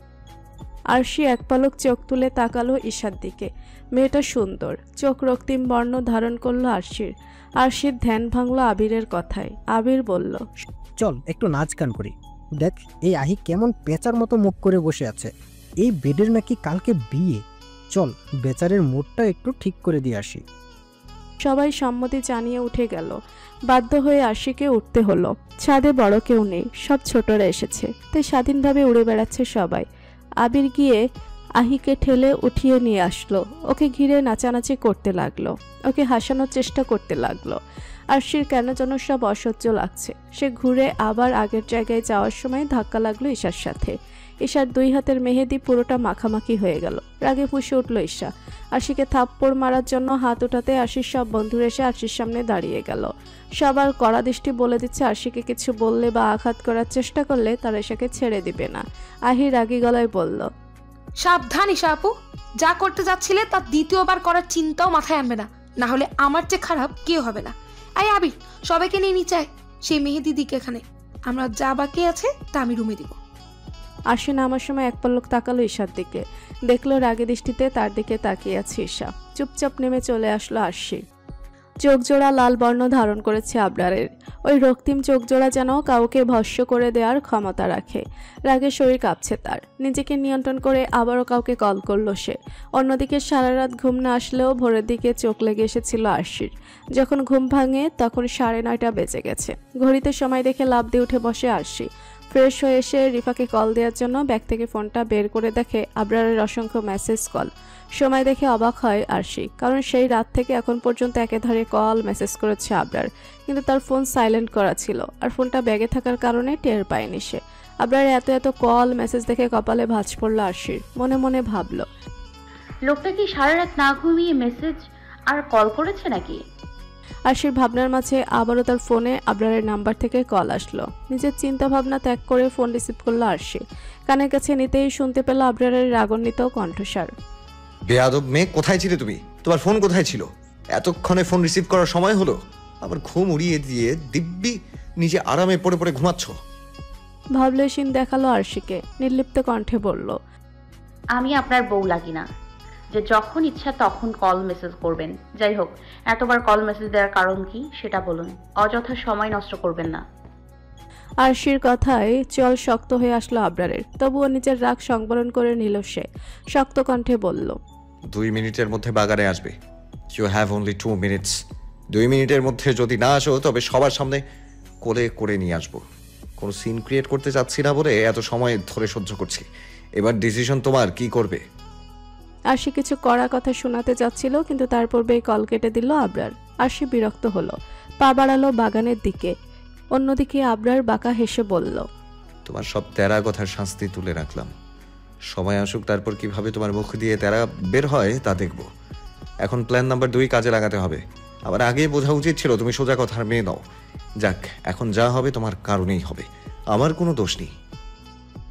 আরশি এক পলক চোখ তুলে তাকালো ঈশার দিকে। মেয়েটা সুন্দর, চোখ রক্তিম বর্ণ ধারণ করলো আরশির। আরশির ধ্যান ভাঙলো আবিরের কথায়। আবির বলল, চল একটু নাচ গান করি। দেখ এই আহি কেমন পেঁচার মতো মুখ করে বসে আছে। এই বেডের নাকি কালকে বিয়ে। চল বেচারের মুডটা একটু ঠিক করে দিয়ে আসি। সবাই সম্মতি জানিয়ে উঠে গেল। বাধ্য হয়ে আরশিকে উঠতে হলো। ছাদে বড় কেউ নেই, সব ছোটরা এসেছে, তাই স্বাধীনভাবে উড়ে বেড়াচ্ছে সবাই। আবির গিয়ে আহিকে ঠেলে উঠিয়ে নিয়ে আসলো। ওকে ঘিরে নাচানাচি করতে লাগলো, ওকে হাসানোর চেষ্টা করতে লাগলো। আরশির কেন যেন সব অসহ্য লাগছে। সে ঘুরে আবার আগের জায়গায় যাওয়ার সময় ধাক্কা লাগলো ঈশার সাথে। ঈশার দুই হাতের মেহেদি পুরোটা মাখামাখি হয়ে গেল। রাগে ফুঁসে উঠল ঈশা। আরশিকে থাপ্পড় মারার জন্য হাত উঠাতে আরশির সব বন্ধুরা এসে আরশির সামনে দাঁড়িয়ে গেল। সবার কড়া দৃষ্টি বলে দিচ্ছে আরশিকে কিছু বললে বা আঘাত করার চেষ্টা করলে তারা ঈশাকে ছেড়ে দিবে না। আহি রাগী গলায় বলল, সাবধান ঈশা আপু, যা করতে যাচ্ছিলে তা দ্বিতীয়বার করার চিন্তাও মাথায় আনবে না, না হলে আমার চেয়ে খারাপ কেউ হবে না। আই আবির, সবাইকে নিয়ে নিচে আয়, সেই মেহেদি দিকে এখানে। আমরা যা বাকি আছে তা আমি রুমে দিব। আরশি নামার সময় এক পলক তাকালো ঈশার দিকে, দেখলো রাগে দৃষ্টিতে তার দিকে তাকিয়ে আছে ঈশা। চুপচাপ নেমে চলে আসলো আরশি। চোখজোড়া লাল বর্ণ ধারণ করেছে আবরারের। ওই রক্তিম চোখজোড়া যেন কাউকে ভস্য করে দেওয়ার ক্ষমতা রাখে। রাগে শরীর কাঁপছে তার। নিজেকে নিয়ন্ত্রণ করে আবারও কাউকে কল করলো সে। অন্যদিকে সারা রাত ঘুম না আসলেও ভোরের দিকে চোখ লেগে এসেছিল আরশির। যখন ঘুম ভাঙে তখন 9:30 বেজে গেছে। ঘড়িতে সময় দেখে লাফ দিয়ে উঠে বসে আরশি। ফ্রেশ হয়ে এসে রিফাকে কল দেওয়ার জন্য ব্যাগ থেকে ফোনটা বের করে দেখে আবরারের অসংখ্য মেসেজ কল। সময় দেখে অবাক হয় আরশি, কারণ সেই রাত থেকে এখন পর্যন্ত একেধারে কল মেসেজ করেছে আবরার, কিন্তু তার ফোন সাইলেন্ট করা ছিল আর ফোনটা ব্যাগে থাকার কারণে টের পায়নি সে। আবরার এত কল মেসেজ দেখে কপালে ভাঁজ পড়ল আরশির। মনে মনে ভাবল, লোকটা কি সারা রাত না ঘুমিয়ে মেসেজ আর কল করেছে নাকি? আরশির ভাবনার মাঝে আবারও তার ফোনে আবরারের নাম্বার থেকে কল আসলো। নিজের চিন্তা ভাবনা ত্যাগ করে ফোন রিসিভ করলো আরশি। কানের কাছে নিতেই শুনতে পেল আবরারের রাগান্বিত কণ্ঠস্বর। বেয়াদব মেয়ে, কোথায় ছিলে তুমি? তোমার ফোন কোথায় ছিল? এতক্ষণে ফোন রিসিভ করার সময় হলো? আবার ঘুম উড়িয়ে দিয়ে দিব্যি নিজে আরামে পড়ে পড়ে ঘুমাচ্ছ। ভাবলেশীন দেখালো আরশিকে, নির্লিপ্ত কণ্ঠে বলল, আমি আপনার বউ লাগি না যে যখন ইচ্ছা তখন কল মেসেজ করবেন। যাই হোক, এতবার কল মেসেজ দেওয়ার কারণ কি সেটা বলুন, অযথা সময় নষ্ট করবেন না। আরশির কথায় চল শক্ত হয়ে আসলো আবরারের। তবুও নিজের রাগ সংবরণ করে নিল সে। শক্ত কণ্ঠে বলল, 2 মিনিটের মধ্যে বাগানে আসবে। You have only 2 minutes. 2 মিনিটের মধ্যে যদি না আসো তবে সবার সামনে কোলে করে নিয়ে আসবো। কোনো সিন ক্রিয়েট করতে চাচ্ছি না বলে এত সময় ধরে সহ্য করছি। এবার ডিসিশন তোমার, কি করবে? আরশি কিছু কড়া কথা শোনাতে যাচ্ছিল, কিন্তু তার পূর্বেই কল কেটে দিল আবরার। আরশি বিরক্ত হলো, পা বাড়ালো বাগানের দিকে। অন্যদিকে আবরার বাঁকা হেসে বলল, তোমার সব তেরা কথার শাস্তি তুলে রাখলাম। সময় আসুক, তারপর কিভাবে তোমার মুখ দিয়ে তেরা বের হয় তা দেখব। এখন প্ল্যান নাম্বার 2 কাজে লাগাতে হবে। আমার আগেই বোঝা উচিত ছিল তুমি সোজা কথার মেয়ে নও। যাক, এখন যা হবে তোমার কারণেই হবে, আমার কোনো দোষ নেই।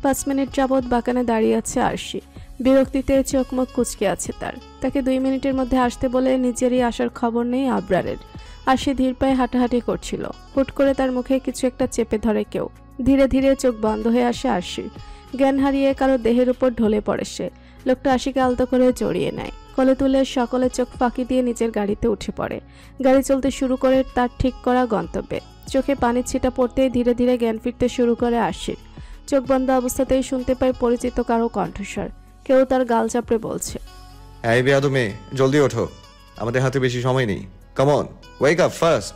5 মিনিট যাবৎ বাগানে দাঁড়িয়ে আছে আরশি। বিরক্তিতে চোখ মুখ কুঁচকে আছে তার। তাকে 2 মিনিটের মধ্যে আসতে বলে নিজেরই আসার খবর নেই আবরারের। আরশি ধীর পায়ে হাঁটাহাঁটি করছিল। হুট করে তার মুখে কিছু একটা চেপে ধরে কেউ। ধীরে ধীরে চোখ বন্ধ হয়ে আসে আরশির। জ্ঞান হারিয়ে কারো দেহের উপর ঢলে পড়ে সে। লোকটা আরশিকে আলতো করে জড়িয়ে নেয়, কোলে তুলে সকলে চোখ ফাঁকি দিয়ে নিজের গাড়িতে উঠে পড়ে। গাড়ি চলতে শুরু করে তার ঠিক করা গন্তব্যে। চোখে পানির ছিটা পড়তেই ধীরে ধীরে জ্ঞান ফিরতে শুরু করে আরশির। চোখ বন্ধ অবস্থাতেই শুনতে পায় পরিচিত কারো কণ্ঠস্বর। কেউ তার গাল চাপড়ে বলছে, এই বেয়াদব মেয়ে, জলদি ওঠো, আমাদের হাতে বেশি সময় নেই। Come on, wake up first.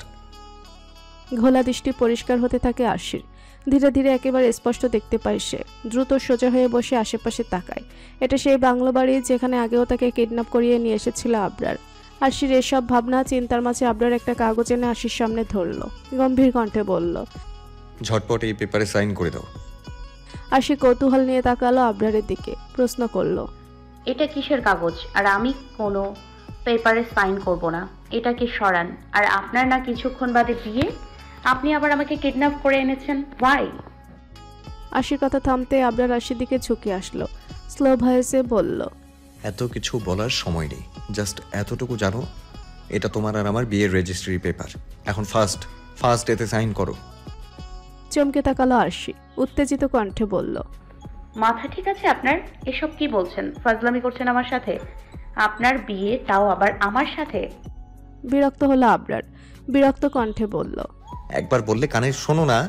ঘোলা দৃষ্টি পরিষ্কার হতে থাকে আরশির। ধীরে ধীরে একেবারে স্পষ্ট দেখতে পায় সে। দ্রুত সোজা হয়ে বসে আশেপাশে তাকায়। এটা সেই বাংলো বাড়ি যেখানে আগেও তাকে কিডন্যাপ করিয়ে নিয়ে এসেছিল আবরার। আরশির এসব ভাবনা চিন্তার মাঝে আবরার একটা কাগজ এনে আরশির সামনে ধরল। গম্ভীর কণ্ঠে বলল, ঝটপট এই পেপারে সাইন করে দাও। আশি কৌতূহল নিয়ে তাকালো আবরারের দিকে, প্রশ্ন করলো, এটা কিসের কাগজ? আর আমি কোনো পেপারে সাইন করব না। এটাকে সরান। আর আপনার না কিছুক্ষণ বাদে বিয়ে, আপনি আবার আমাকে কিডন্যাপ করে এনেছেন, ওয়াই? আশির কথা থামতে আবরার আশির দিকে ঝুঁকে আসলো, স্লো ভয়েসে বলল, এত কিছু বলার সময় নেই, জাস্ট এতটুকু জানো, এটা তোমার আর আমার বিয়ের রেজিস্ট্রি পেপার। এখন ফার্স্ট এতে সাইন করো। চমকে তাকালো আশি, উত্তেজিত কণ্ঠে বলল, মাথা ঠিক আছে আপনার? এসব কি বলছেন? ফাজলামি করছেন আমার সাথে? আপনার বিয়ে, তাও আবার আমার সাথে? বিরক্ত হলো আবরার, বিরক্ত কণ্ঠে বলল, একবার বললে কানে শোনো না?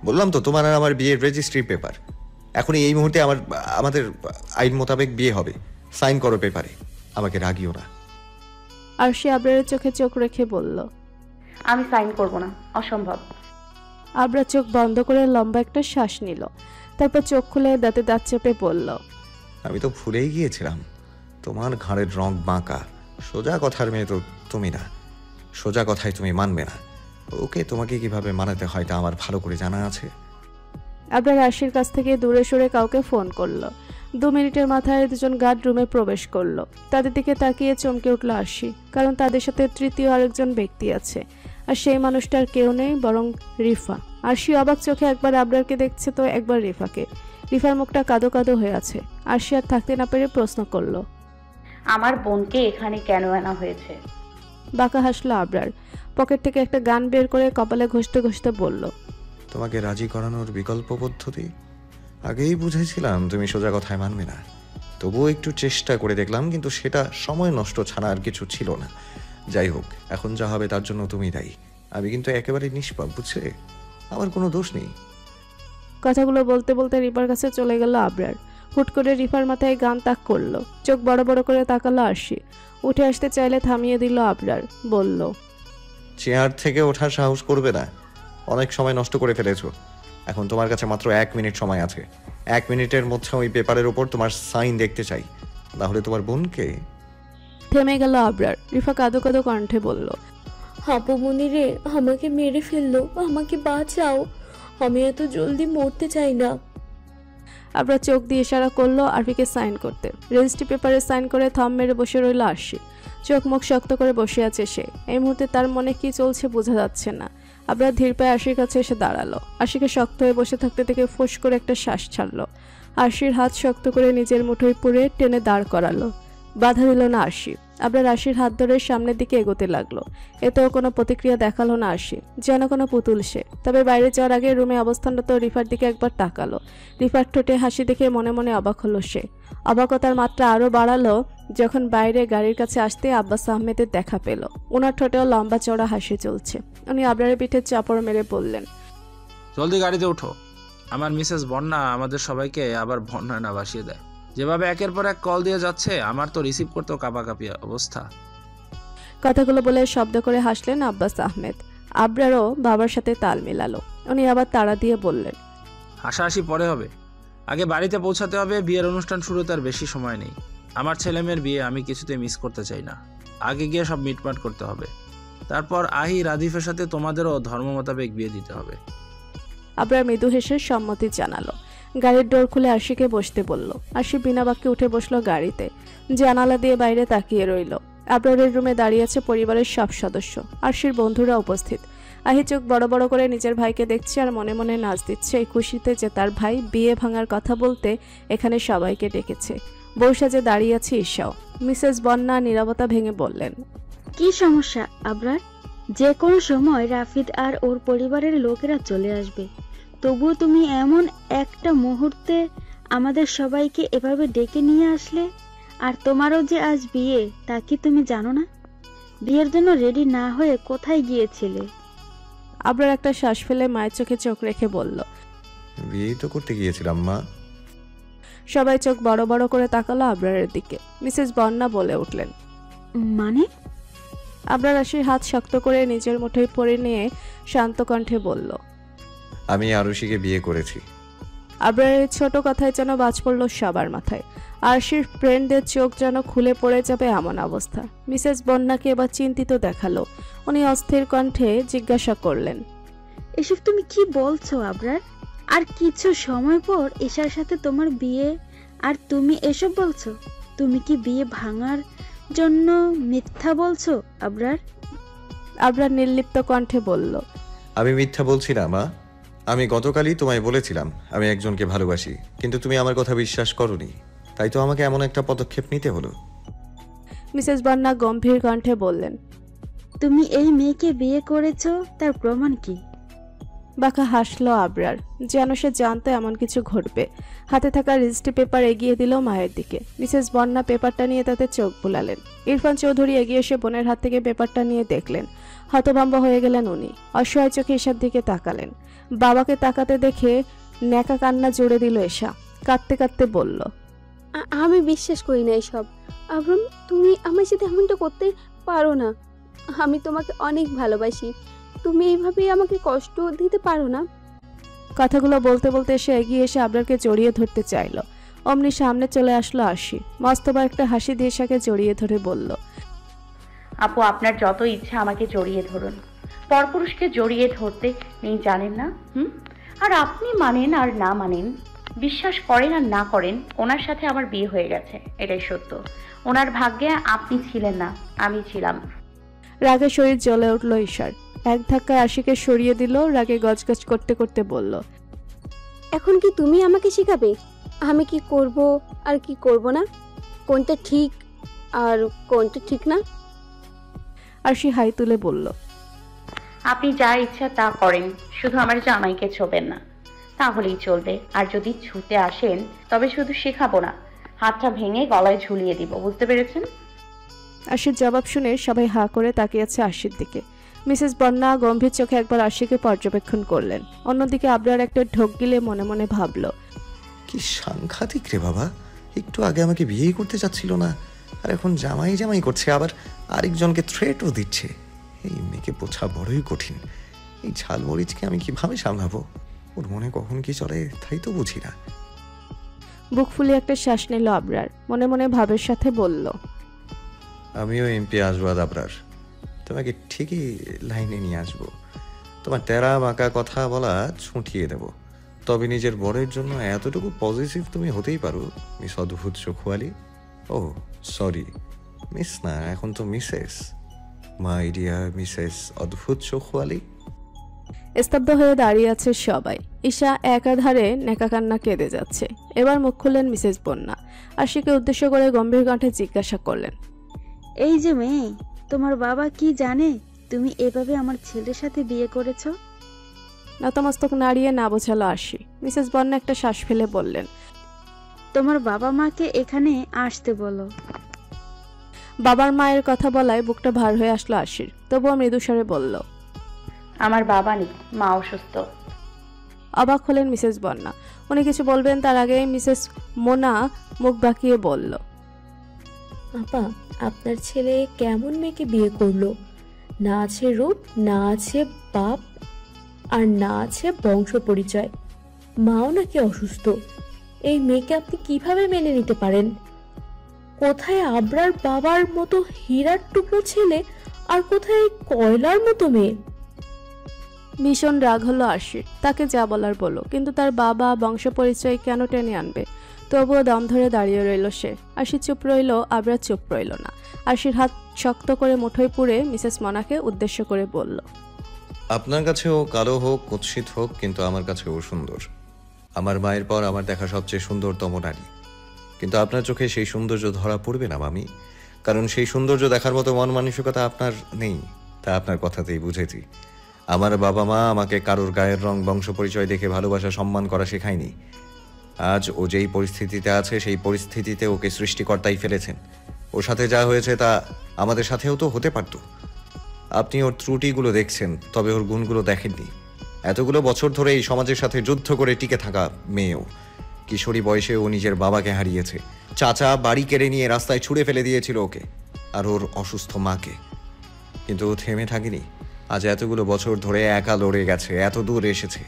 বললাম তো তোমার আর আমার বিয়ের রেজিস্ট্রি পেপার। এখন এই মুহূর্তে আমাদের আইন মোতাবেক বিয়ে হবে। সাইন করো পেপারে, আমাকে রাগিও না। আরশি আবরারের চোখে চোখ রেখে বলল, আমি সাইন করব না, অসম্ভব। আবরার চোখ বন্ধ করে লম্বা একটা শ্বাস নিল, তারপর চোখ খুলে দাঁতে দাঁত চেপে বলল, আমি তো ভুলেই গিয়েছিলাম, তোমার ঘাড়ের রং বাঁকা। সোজা কথার মেয়ে তো তুমি না, সোজা কথায় তুমি মানবে না। ওকে তোমাকে কিভাবে মানাতে হয় তা আমার ভালো করে জানা আছে। আবরার আরশির কাছ থেকে দূরে সরে কাউকে ফোন করলো। 2 মিনিটের মাথায় দুজন গার্ড রুমে প্রবেশ করলো। তাদের দিকে তাকিয়ে চমকে উঠল আরশি, কারণ তাদের সাথে তৃতীয় আরেকজন ব্যক্তি আছে, আর সেই মানুষটার কেউ নেই বরং রিফা। আরশি অবাক চোখে একবার আবরারকে দেখছে তো একবার রিফাকে। রিফার মুখটা কাদো কাদো হয়ে আছে। আরশি আর থাকতে না পেরে প্রশ্ন করলো, আমার বোনকে এখানে কেন আনা হয়েছে? বাঁকা হাসলো আবরার, পকেট থেকে একটা গান বের করে কপালে ঘষতে ঘষতে বলল, তোমাকে রাজি করানোর বিকল্প পদ্ধতি? আগেই বুঝেছিলাম তুমি সোজা কথায় মানবে না, তবুও একটু চেষ্টা করে দেখলাম, কিন্তু সেটা সময় নষ্ট ছাড়া আর কিছু ছিল না। যাই হোক, এখন যা হবে তার জন্য তুমি দায়ী। আমি কিন্তু একেবারে নিষ্পাপ, বুঝছে? আমার কোনো দোষ নেই। কথাগুলো বলতে বলতে রিফার কাছে চলে গেল আবরার। হুট করে রিফার মাথায় গান তাক করলো, চোখ বড় বড় করে তাকালো আরশি। উঠে আসতে চাইলে থামিয়ে দিল আবরার, বলল, চেয়ার থেকে ওঠার সাহস করবে না, অনেক সময় নষ্ট করে ফেলেছো। এখন তোমার কাছে মাত্র 1 মিনিট সময় আছে। 1 মিনিটের মধ্যে ওই পেপারের ওপর তোমার সাইন দেখতে চাই, তাহলে তোমার বোনকে। থেমে গেল আবরার। রিফা কাঁদো কাঁদো কণ্ঠে বলল, হাপুমনি রে, আমাকে মেরে ফেললো, আমাকে বাঁচাও, আমি এত জলদি মরতে চাই না। আবরার চোখ দিয়ে ইশারা করলো আরফিকে সাইন করতে। রেজিস্ট্রি পেপারে সাইন করে থম মেরে বসে রইল আরশি। চোখ মুখ শক্ত করে বসে আছে সে। এই মুহূর্তে তার মনে কি চলছে বোঝা যাচ্ছে না। আবরার ধীর পায়ে আরশির কাছে এসে দাঁড়ালো। আরশিকে শক্ত হয়ে বসে থাকতে থেকে ফোঁস করে একটা শ্বাস ছাড়লো। আরশির হাত শক্ত করে নিজের মুঠোয় পুরে টেনে দাঁড় করালো। বাধা দিল না আরশি। আবরার আরশির হাত ধরে সামনের দিকে এগোতে লাগলো। এতেও কোনো প্রতিক্রিয়া দেখালো না আরশি, যেন কোনো পুতুল সে। তবে বাইরে যাওয়ার আগে রুমে অবস্থানরত রিফার দিকে একবার তাকালো। রিফার ঠোঁটে হাসি দেখে মনে মনে অবাক হলো সে। অবাকতার মাত্রা আরো বাড়ালো যখন বাইরে গাড়ির কাছে আসতে আব্বাস আহমেদের দেখা পেল। ওনার ঠোঁটেও লম্বা চওড়া হাসি চলছে। উনি আবরারের পিঠে চাপড় মেরে বললেন, জলদি গাড়িতে ওঠো, আমার মিসেস বন্যা আমাদের সবাইকে আবার বন্যায় না ভাসিয়ে দেয়। যেভাবে একের পর এক কল দিয়ে যাচ্ছে, আমার তো রিসিভ করতেও কাঁপাকাঁপি অবস্থা। কথাগুলো বলে শব্দ করে হাসলেন আব্বাস আহমেদ। আবরারও বাবার সাথে তাল মিলালো। উনি আবার তাড়া দিয়ে বললেন, হাসাহাসি পরে হবে, আগে বাড়িতে পৌঁছাতে হবে। বিয়ের অনুষ্ঠান শুরুতে আর বেশি সময় নেই। আমার ছেলেমেয়ের বিয়ে আমি কিছুতেই মিস করতে চাই না। আগে গিয়ে সব মিটমাট করতে হবে, তারপর আহি রাদিফের সাথে তোমাদেরও ধর্ম মোতাবেক বিয়ে দিতে হবে। আবরার মৃদু হেসে সম্মতি জানালো। গাড়ির ডোর খুলে আরশিকে বসতে বলল। আরশি বিনা বাক্যে উঠে বসলো গাড়িতে। জানালা দিয়ে বাইরে তাকিয়ে রইল। আবরারের রুমে দাঁড়িয়ে আছে পরিবারের সব সদস্য। আরশির বন্ধুরা উপস্থিত। আহি চোখ বড় বড় করে নিজের ভাইকে দেখছে আর মনে মনে নাচ দিচ্ছে এই খুশিতে যে তার ভাই বিয়ে ভাঙার কথা বলতে এখানে সবাইকে ডেকেছে। বউ সাজে দাঁড়িয়ে আছে ঈশাও। মিসেস বন্যা নীরবতা ভেঙে বললেন, কি সমস্যা আবরার? যে কোনো সময় রাফিদ আর ওর পরিবারের লোকেরা চলে আসবে, তবুও তুমি এমন একটা মুহূর্তে আমাদের সবাইকে এভাবে ডেকে নিয়ে আসলে। আর তোমারও যে আজ বিয়ে, তা কি তুমি জানো না? বিয়ের জন্য রেডি না হয়ে কোথায় গিয়েছিলে? আবরার একটা শ্বাস ফেলে মায়ের চোখে চোখ রেখে বলল, বিয়ে তো করতে গিয়েছিলাম মা। সবাই চোখ বড় বড় করে তাকালো আবরারের দিকে। মিসেস বন্যা বলে উঠলেন, মানে? আবরার আরশির হাত শক্ত করে নিজের মুঠোয় পরে নিয়ে শান্ত কণ্ঠে বলল, আমি আরুষিকে বিয়ে করেছি। আবরারের ছোট কথায় যেন বাজ পড়ল সবার মাথায়। আরশির ফ্রেন্ডদের চোখ যেন খুলে পড়ে যাবে এমন অবস্থা। মিসেস বন্যাকে এবার চিন্তিত দেখালো। উনি অস্থির কণ্ঠে জিজ্ঞাসা করলেন, এসব তুমি কি বলছো আবরার? আর কিছু সময় পর ঈশার সাথে তোমার বিয়ে, আর তুমি এসব বলছো? তুমি কি বিয়ে ভাঙার জন্য মিথ্যা বলছো আবরার? আবরার নির্লিপ্ত কণ্ঠে বলল, আমি মিথ্যা বলছি না মা। আমি গতকালই তোমায় বলেছিলাম আমি একজনকে ভালোবাসি, কিন্তু তুমি আমার কথা বিশ্বাস করোনি, তাই তো আমাকে এমন একটা পদক্ষেপ নিতে হলো। মিসেস বন্যা গম্ভীর কণ্ঠে বললেন, তুমি এই মেয়েকে বিয়ে করেছো, তার প্রমাণ কি? বাঁকা হাসলো আবরার, যেন সে জানতো এমন কিছু ঘটবে। হাতে থাকা রেজিস্ট্রি পেপার এগিয়ে দিল মায়ের দিকে। মিসেস বন্যা পেপারটা নিয়ে তাতে চোখ বুলালেন। ইরফান চৌধুরী এগিয়ে এসে বোনের হাত থেকে পেপারটা নিয়ে দেখলেন। হতভম্ব হয়ে গেলেন উনি। অসহায় চোখে ঈশার দিকে তাকালেন। বাবাকে তাকাতে দেখে ন্যাকা কান্না জুড়ে দিল ঈশা। কাঁদতে কাঁদতে বলল, আমি বিশ্বাস করি না এসব। আবরাম, তুমি আমার সাথে এমনটা করতে পারো না। আমি তোমাকে অনেক ভালোবাসি। তুমি এইভাবে আমাকে কষ্ট দিতে পারো না। কথাগুলো বলতে বলতে সে এগিয়ে এসে আবরারকে জড়িয়ে ধরতে চাইল। অমনি সামনে চলে আসলো আশি। মস্তবা একটা হাসি দিয়ে ঈশাকে জড়িয়ে ধরে বলল, আপু, আপনার যত ইচ্ছা আমাকে জড়িয়ে ধরুন। পরপুরুষকে জড়িয়ে ধরতে নেই জানেন না? আর আপনি মানেন আর না মানেন, বিশ্বাস করেন আর না করেন, ওনার সাথে আমার বিয়ে হয়ে গেছে, এটাই সত্য। ওনার ভাগ্যে আপনি ছিলেন না, আমি ছিলাম। রাগে শরীর জ্বলে উঠল ঈশার। এক ধাক্কায় আশিকে সরিয়ে দিল। রাগে গজগজ করতে করতে বলল, এখন কি তুমি আমাকে শেখাবে আমি কি করব আর কি করব না? কোনটা ঠিক আর কোনটা ঠিক না? আশি হাই তুলে বলল, আপনি যা ইচ্ছা তা করেন, শুধু আমার জামাইকে ছোবেন না, তাহলেই চলবে। আর যদি ছুতে আসেন তবে শুধু শেখাবো না, হাতটা ভেঙে গলায় ঝুলিয়ে দিব, বুঝতে পেরেছেন? আশির জবাব শুনে সবাই হা করে তাকিয়েছে আশির দিকে। মিসেস বন্যা গম্ভীর চোখে একবার আশিকে পর্যবেক্ষণ করলেন। অন্যদিকে আবরার একটা ঢোক গিলে মনে মনে ভাবল, কি সাংঘাতিক রে বাবা, একটু আগে আমাকে বিয়ে করতে চাচ্ছিল না, আর এখন জামাই জামাই করছে, আবার আরেকজনকে থ্রেটও দিচ্ছে। এই মেয়েকে বোঝা বড়ই কঠিন। এই ঝালমরিচকে আমি কিভাবে সামলাবো? ওর মনে কখন কি চলে তাই তো বুঝি না। বুক ফুলিয়ে একটা শ্বাস নিল আবরার। মনে মনে ভাবের সাথে বলল, আমিও এমপি আসবো আবরার, তোমাকে ঠিকই লাইনে নিয়ে আসবো। তোমার তেরা বাঁকা কথা বলা ছুটিয়ে দেব। তবে নিজের বরের জন্য এতটুকু পজিটিভ তুমি হতেই পারো মিস অদ্ভুত চোখওয়ালি। ও সরি, মিস না, এখন তো মিসেস। মাই ডিয়ার মিসেস অদ্ভুত চোখওয়ালি। স্তব্ধ হয়ে দাঁড়িয়ে আছে সবাই। ঈশা একাধারে নেকা কান্না কেঁদে যাচ্ছে। এবার মুখ খুললেন মিসেস বন্যা। আশিকে উদ্দেশ্য করে গম্ভীর কণ্ঠে জিজ্ঞাসা করলেন, এই যে মেয়ে, তোমার বাবা কি জানে তুমি এভাবে আমার ছেলের সাথে বিয়ে করেছো? নতমস্তক নাড়িয়ে না বোঝালো আশি। মিসেস বন্যা একটা শ্বাস ফেলে বললেন, তোমার বাবা মাকে এখানে আসতে বলো। বাবার মায়ের কথা বলায় বুকটা ভার হয়ে আসলো আশির। তবুও মৃদুস্বরে বলল, আমার বাবা নেই, মা অসুস্থ। অবাক হলেন মিসেস বন্যা। উনি কিছু বলবেন তার আগে মিসেস মোনা মুখ বাঁকিয়ে বলল, আপা, আপনার ছেলে কেমন মেয়েকে বিয়ে করলো? না আছে রূপ, না আছে বাপ, আর না আছে বংশ পরিচয়, মাও নাকি অসুস্থ। এই মেয়েকে আপনি কিভাবে মেনে নিতে পারেন? কোথায় আবরার বাবার মতো হীরার টুকরো ছেলে, আর কোথায় কয়লার মতো মেয়ে? ভীষণ রাগ হলো আশির। তাকে যা বলার বলো, কিন্তু তার বাবা বংশ পরিচয় কেন টেনে আনবে? তবুও দম ধরে দাঁড়িয়ে রইল সে। আশি চুপ রইল, আবরার চুপ রইল না। আশির হাত শক্ত করে মুঠোয় পুরে মিসেস মনাকে উদ্দেশ্য করে বলল, আপনার কাছে ও কালো হোক, কুৎসিত হোক, কিন্তু আমার কাছে ও সুন্দর। আমার মায়ের পর আমার দেখা সবচেয়ে সুন্দরতম নারী। কিন্তু আপনার চোখে সেই সৌন্দর্য ধরা পড়বে না মামি, কারণ সেই সৌন্দর্য দেখার মতো মন মানসিকতা আপনার নেই। তা আপনার কথাতেই বুঝেছি। আমার বাবা মা আমাকে কারোর গায়ের রং, বংশ পরিচয় দেখে ভালোবাসা, সম্মান করা শেখায়নি। আজ ও যেই পরিস্থিতিতে আছে সেই পরিস্থিতিতে ওকে সৃষ্টিকর্তাই ফেলেছেন। ওর সাথে যা হয়েছে তা আমাদের সাথেও তো হতে পারত। আপনি ওর ত্রুটিগুলো দেখছেন, তবে ওর গুণগুলো দেখেননি। এতগুলো বছর ধরে এই সমাজের সাথে যুদ্ধ করে টিকে থাকা মেয়েও। কিশোরী বয়সে ও নিজের বাবাকে হারিয়েছে। চাচা বাড়ি কেড়ে নিয়ে রাস্তায় ছুঁড়ে ফেলে দিয়েছিল ওকে আর ওর অসুস্থ মাকে। কিন্তু ও থেমে থাকেনি। আজ এতগুলো বছর ধরে একা লড়ে গেছে, এত দূর এসেছে।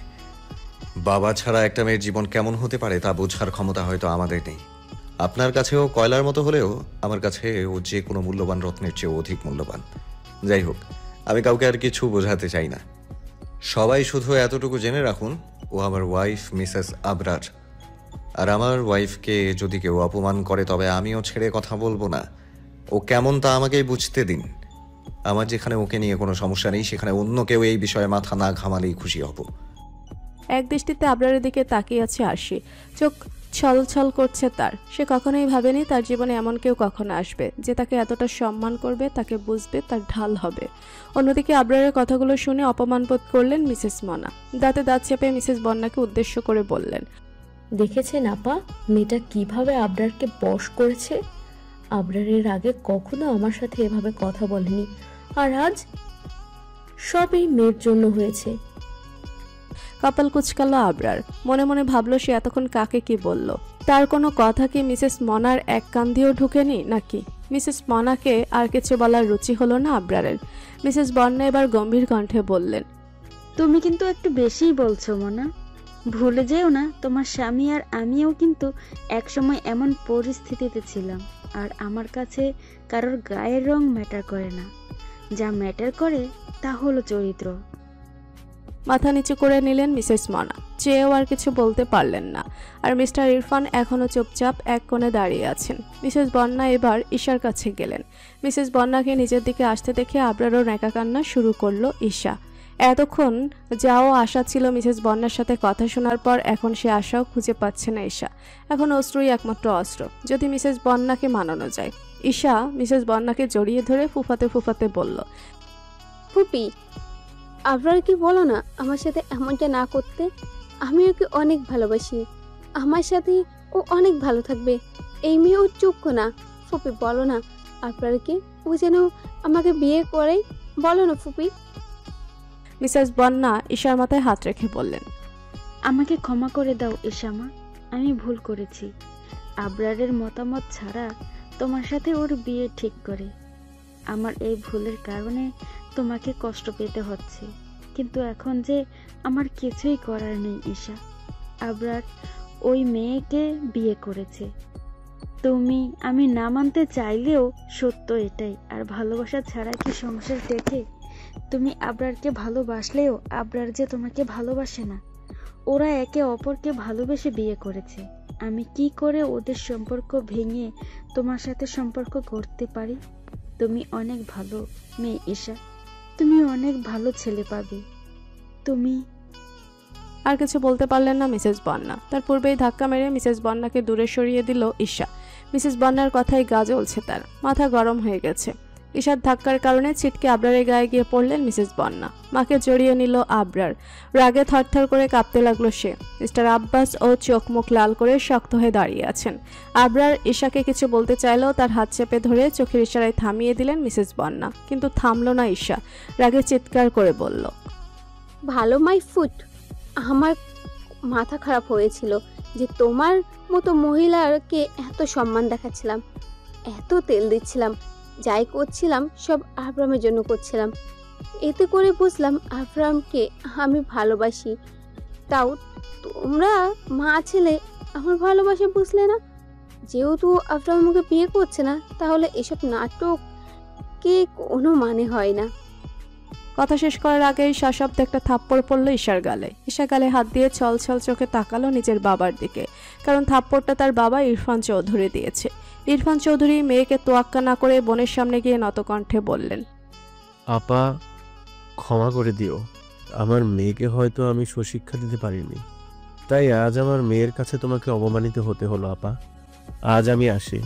বাবা ছাড়া একটা মেয়ের জীবন কেমন হতে পারে তা বোঝার ক্ষমতা হয়তো আমাদের নেই। আপনার কাছেও কয়লার মতো হলেও আমার কাছে ও যে কোনো মূল্যবান রত্নের চেয়েও অধিক মূল্যবান। যাই হোক, আমি কাউকে আর কিছু বোঝাতে চাই না। সবাই শুধু এতটুকু জেনে রাখুন, ও আমার ওয়াইফ মিসেস আবরার। আর আমার ওয়াইফকে যদি কেউ অপমান করে তবে আমিও ছেড়ে কথা বলবো না। ও কেমন তা আমাকেই বুঝতে দিন। আমার যেখানে ওকে নিয়ে কোনো সমস্যা নেই, সেখানে অন্য কেউ এই বিষয়ে মাথা না ঘামালেই খুশি হব। এক দৃষ্টিতে আবরারের দিকে তাকিয়ে আছে আরশি। চোখ ছলছল করছে তার। সে কখনোই ভাবেনি তার জীবনে এমন কেউ কখনো আসবে যে তাকে এতটা সম্মান করবে, তাকে বুঝবে, তার ঢাল হবে। অন্যদিকে আবরারের কথাগুলো শুনে অপমান বোধ করলেন মিসেস মনা। দাঁতে দাঁত চেপে মিসেস বন্যাকে উদ্দেশ্য করে বললেন, দেখেছেন আপা মেয়েটা কিভাবে আবরারকে বশ করেছে? আবরারের আগে কখনো আমার সাথে এভাবে কথা বলেনি, আর আজ সব এই মেয়ের জন্য হয়েছে। কপাল কুচকালো আবরার। মনে মনে ভাবলো সে এতক্ষণ কাকে কি বলল। তার কোনো কথা কি মিসেস মনার এক কান দিয়েও ঢুকেনি নাকি? মিসেস মনাকে আর কিছু বলার রুচি হলো না আবরারের। মিসেস বন্যা এবার গম্ভীর কণ্ঠে বললেন, তুমি কিন্তু একটু বেশিই বলছো মনা। ভুলে যেও না তোমার স্বামী আর আমিও কিন্তু একসময় এমন পরিস্থিতিতে ছিলাম। আর আমার কাছে কারোর গায়ের রং ম্যাটার করে না, যা ম্যাটার করে তা হলো চরিত্র। মাথা নিচু করে নিলেন মিসেস মনা। চেয়েও আর কিছু বলতে পারলেন না। আর মিস্টার ইরফান এখনো চুপচাপ এক কোণে দাঁড়িয়ে আছেন। মিসেস বন্যা এবার ঈশার কাছে গেলেন। মিসেস বন্যাকে নিজের দিকে আসতে দেখে আবরারও ন্যাকা কান্না শুরু করলো ঈশা। এতক্ষণ যাও আশা ছিল মিসেস বন্যার সাথে কথা শোনার পর, এখন সে আশাও খুঁজে পাচ্ছে না ঈশা। এখন অস্ত্রই একমাত্র অস্ত্র, যদি মিসেস বন্যাকে মানানো যায়। ঈশা মিসেস বন্যাকে জড়িয়ে ধরে ফুফাতে ফুফাতে বলল, ফুপি, আবরার কি বলো না আমার সাথে এমনটা না করতে? আমি ওকে অনেক ভালোবাসি, আমার সাথে ও অনেক ভালো থাকবে। এই মেয়ে ওর যোগ্য না। ফুপি বলো না আবরারকে, ও যেন আমাকে বিয়ে করে। বলো না ফুপি। মিসেস বন্যা ঈশার মাথায় হাত রেখে বললেন, আমাকে ক্ষমা করে দাও ঈশামা, আমি ভুল করেছি। আবরারের মতামত ছাড়া তোমার সাথে ওর বিয়ে ঠিক করে। আমার এই ভুলের কারণে তোমাকে কষ্ট পেতে হচ্ছে, কিন্তু এখন যে আমার কিছুই করার নেই ঈশা। আবরার ওই মেয়েকে বিয়ে করেছে। আমি না মানতে চাইলেও সত্য এটাই। আর ভালোবাসা ছাড়া কি সংসার টেকে? তুমি আবরারকে ভালোবাসলেও আবরার যে তোমাকে ভালোবাসে না। ওরা একে অপরকে ভালোবেসে বিয়ে করেছে। আমি কি করে ওদের সম্পর্ক ভেঙে তোমার সাথে সম্পর্ক করতে পারি? তুমি অনেক ভালো মেয়ে ঈশা, তুমি অনেক ভালো ছেলে পাবে। তুমি আর কিছু বলতে পারলেন না মিসেস বন্যা। তার পূর্বেই ধাক্কা মেরে মিসেস বন্যাকে দূরে সরিয়ে দিল ঈশা। মিসেস বন্যার কথাই গা জ্বলছে তার, মাথা গরম হয়ে গেছে। ঈশার ধাক্কার কারণে ছিটকে আবরারের গায়ে গিয়ে পড়লেন মিসেস বন্যা। মাকে জড়িয়ে নিল আবরার। রাগে থরথর করে কাঁপতে লাগলো সে। মিস্টার আব্বাস ও চোখ মুখ লাল করে শক্ত হয়ে দাঁড়িয়ে আছেন। আবরার ঈশাকে কিছু বলতে চাইলেও তার হাত চেপে ধরে চোখের ইশারায় থামিয়ে দিলেন মিসেস বন্যা। কিন্তু থামলো না ঈশা, রাগে চিৎকার করে বলল, ভালো মাই ফুট। আমার মাথা খারাপ হয়েছিল যে তোমার মতো মহিলাকে এত সম্মান দেখাচ্ছিলাম, এত তেল দিচ্ছিলাম, যাই করছিলাম সব আবরামের জন্য করছিলাম। এতে করে বুঝলাম আবরামকে আমি ভালোবাসি। তাও তোমরা মা ছেলে আমার ভালোবাসা বুঝলে না। যেহেতু আবরাম আমাকে বিয়ে করছে না, তাহলে এসব নাটক কে কোনো মানে হয় না। কথা শেষ করার আগেই সশব্দে একটা থাপ্পড় পড়লো ঈশার গালে। ঈশা গালে হাত দিয়ে ছলছল চোখে তাকালো নিজের বাবার দিকে, কারণ থাপ্পড়টা তার বাবা ইরফান চৌধুরী দিয়েছে। ইরফান চৌধুরী মেয়েকে তোয়াক্কা না করে বোনের সামনে গিয়ে নতকণ্ঠে বললেন, আপা ক্ষমা করে দিও, আমার মেয়েকে হয়তো আমি সুশিক্ষা দিতে পারিনি, তাই আজ আমার মেয়ের কাছে তোমাকে অপমানিত হতে হলো আপা। আজ আমি আসি।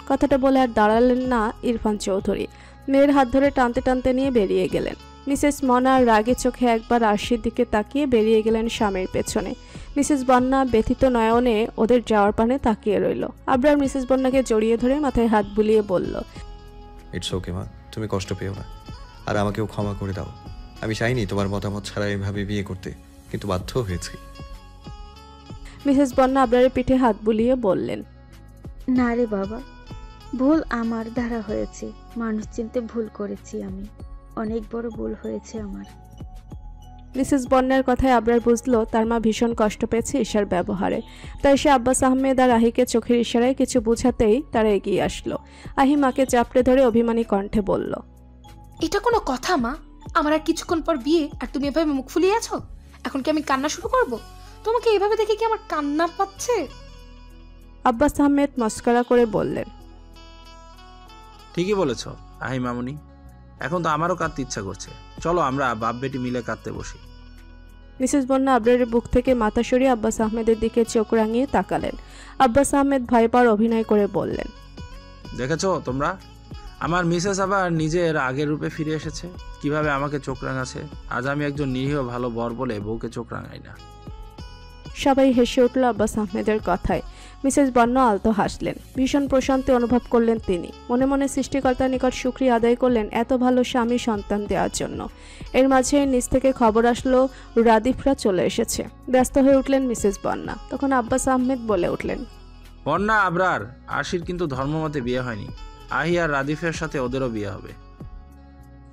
কথাটা বলে আর দাঁড়ালেন না ইরফান চৌধুরী। মেয়ের হাত ধরে টানতে টানতে নিয়ে বেরিয়ে গেলেন। মিসেস মনা রাগে চোখে একবার আরশির দিকে তাকিয়ে বেরিয়ে গেলেন স্বামীর পেছনে। মিসেস বন্যা ব্যথিত নয়নে ওদের যাওয়ার পানে তাকিয়ে রইল। আবরার মিসেস বন্যাকে জড়িয়ে ধরে মাথায় হাত বুলিয়ে বলল, ইটস ওকে মা, তুমি কষ্ট পেও না, আর আমাকেও ক্ষমা করে দাও। আমি চাইনি তোমার মতামত ছাড়া এভাবে বিয়ে করতে, কিন্তু বাধ্য হয়েছি। মিসেস বন্যা আবরারের পিঠে হাত বুলিয়ে বললেন, না রে বাবা, ভুল আমার দ্বারা হয়েছে। মানুষ চিনতে ভুল করেছি আমি, অনেক বড় ভুল হয়েছে আমার। মিসেস বন্যার কথায় আবরার বুঝলো তার মা ভীষণ কষ্ট পেয়েছে ঈশার ব্যবহারে। তাই সে আব্বাস আহমেদ আর আহিকে চোখের ইশারায় কিছু বোঝাতেই তারা এগিয়ে আসলো। আহি মাকে চাপড়ে ধরে অভিমানী কণ্ঠে বলল, এটা কোনো কথা মা? আমার আর কিছুক্ষণ পর বিয়ে, আর তুমি এভাবে মুখ ফুলিয়ে আছো? এখন কি আমি কান্না শুরু করব? তোমাকে এইভাবে দেখে কি আমার কান্না পাচ্ছে? আব্বাস আহমেদ মস্করা করে বললেন, ঠিকই বলেছ আহি মামুনি, এখন তো আমারও কাঁদতে ইচ্ছা করছে। চলো আমরা বাপ বেটি মিলে কাঁদতে বসি। মিসেস বন্যা আবরারের বুক থেকে মাথা সরিয়ে আব্বাস আহমেদের দিকে চোখ রাঙিয়ে তাকালেন। আব্বাস আহমেদ ভয় পাওয়ার অভিনয় করে বললেন, দেখেছো তোমরা, আমার মিসেস আবার নিজের আগের রূপে ফিরে এসেছে। কিভাবে আমাকে চোখ রাঙাচ্ছে। আজ আমি একজন নিরীহ ভালো বর বলে বউকে চোখ রাঙাই না। সবাই হেসে উঠল আব্বাস আহমেদের কথায়। মিসেস বন্যা আলতো হাসলেন। ভীষণ প্রশান্তি অনুভব করলেন তিনি। মনে মনে সৃষ্টিকর্তার নিকট শুকরিয়া আদায় করলেন এত ভালো স্বামী সন্তান দেওয়ার জন্য। এর মাঝে নিজ থেকে খবর আসলো রাদিফরা চলে এসেছে। ব্যস্ত হয়ে উঠলেন মিসেস বন্যা। তখন আব্বাস আহমেদ বলে উঠলেন, বন্যা আবরার, আশির কিন্তু ধর্মমতে বিয়ে হয়নি। আহি আর রাদিফের সাথে ওদেরও বিয়ে হবে।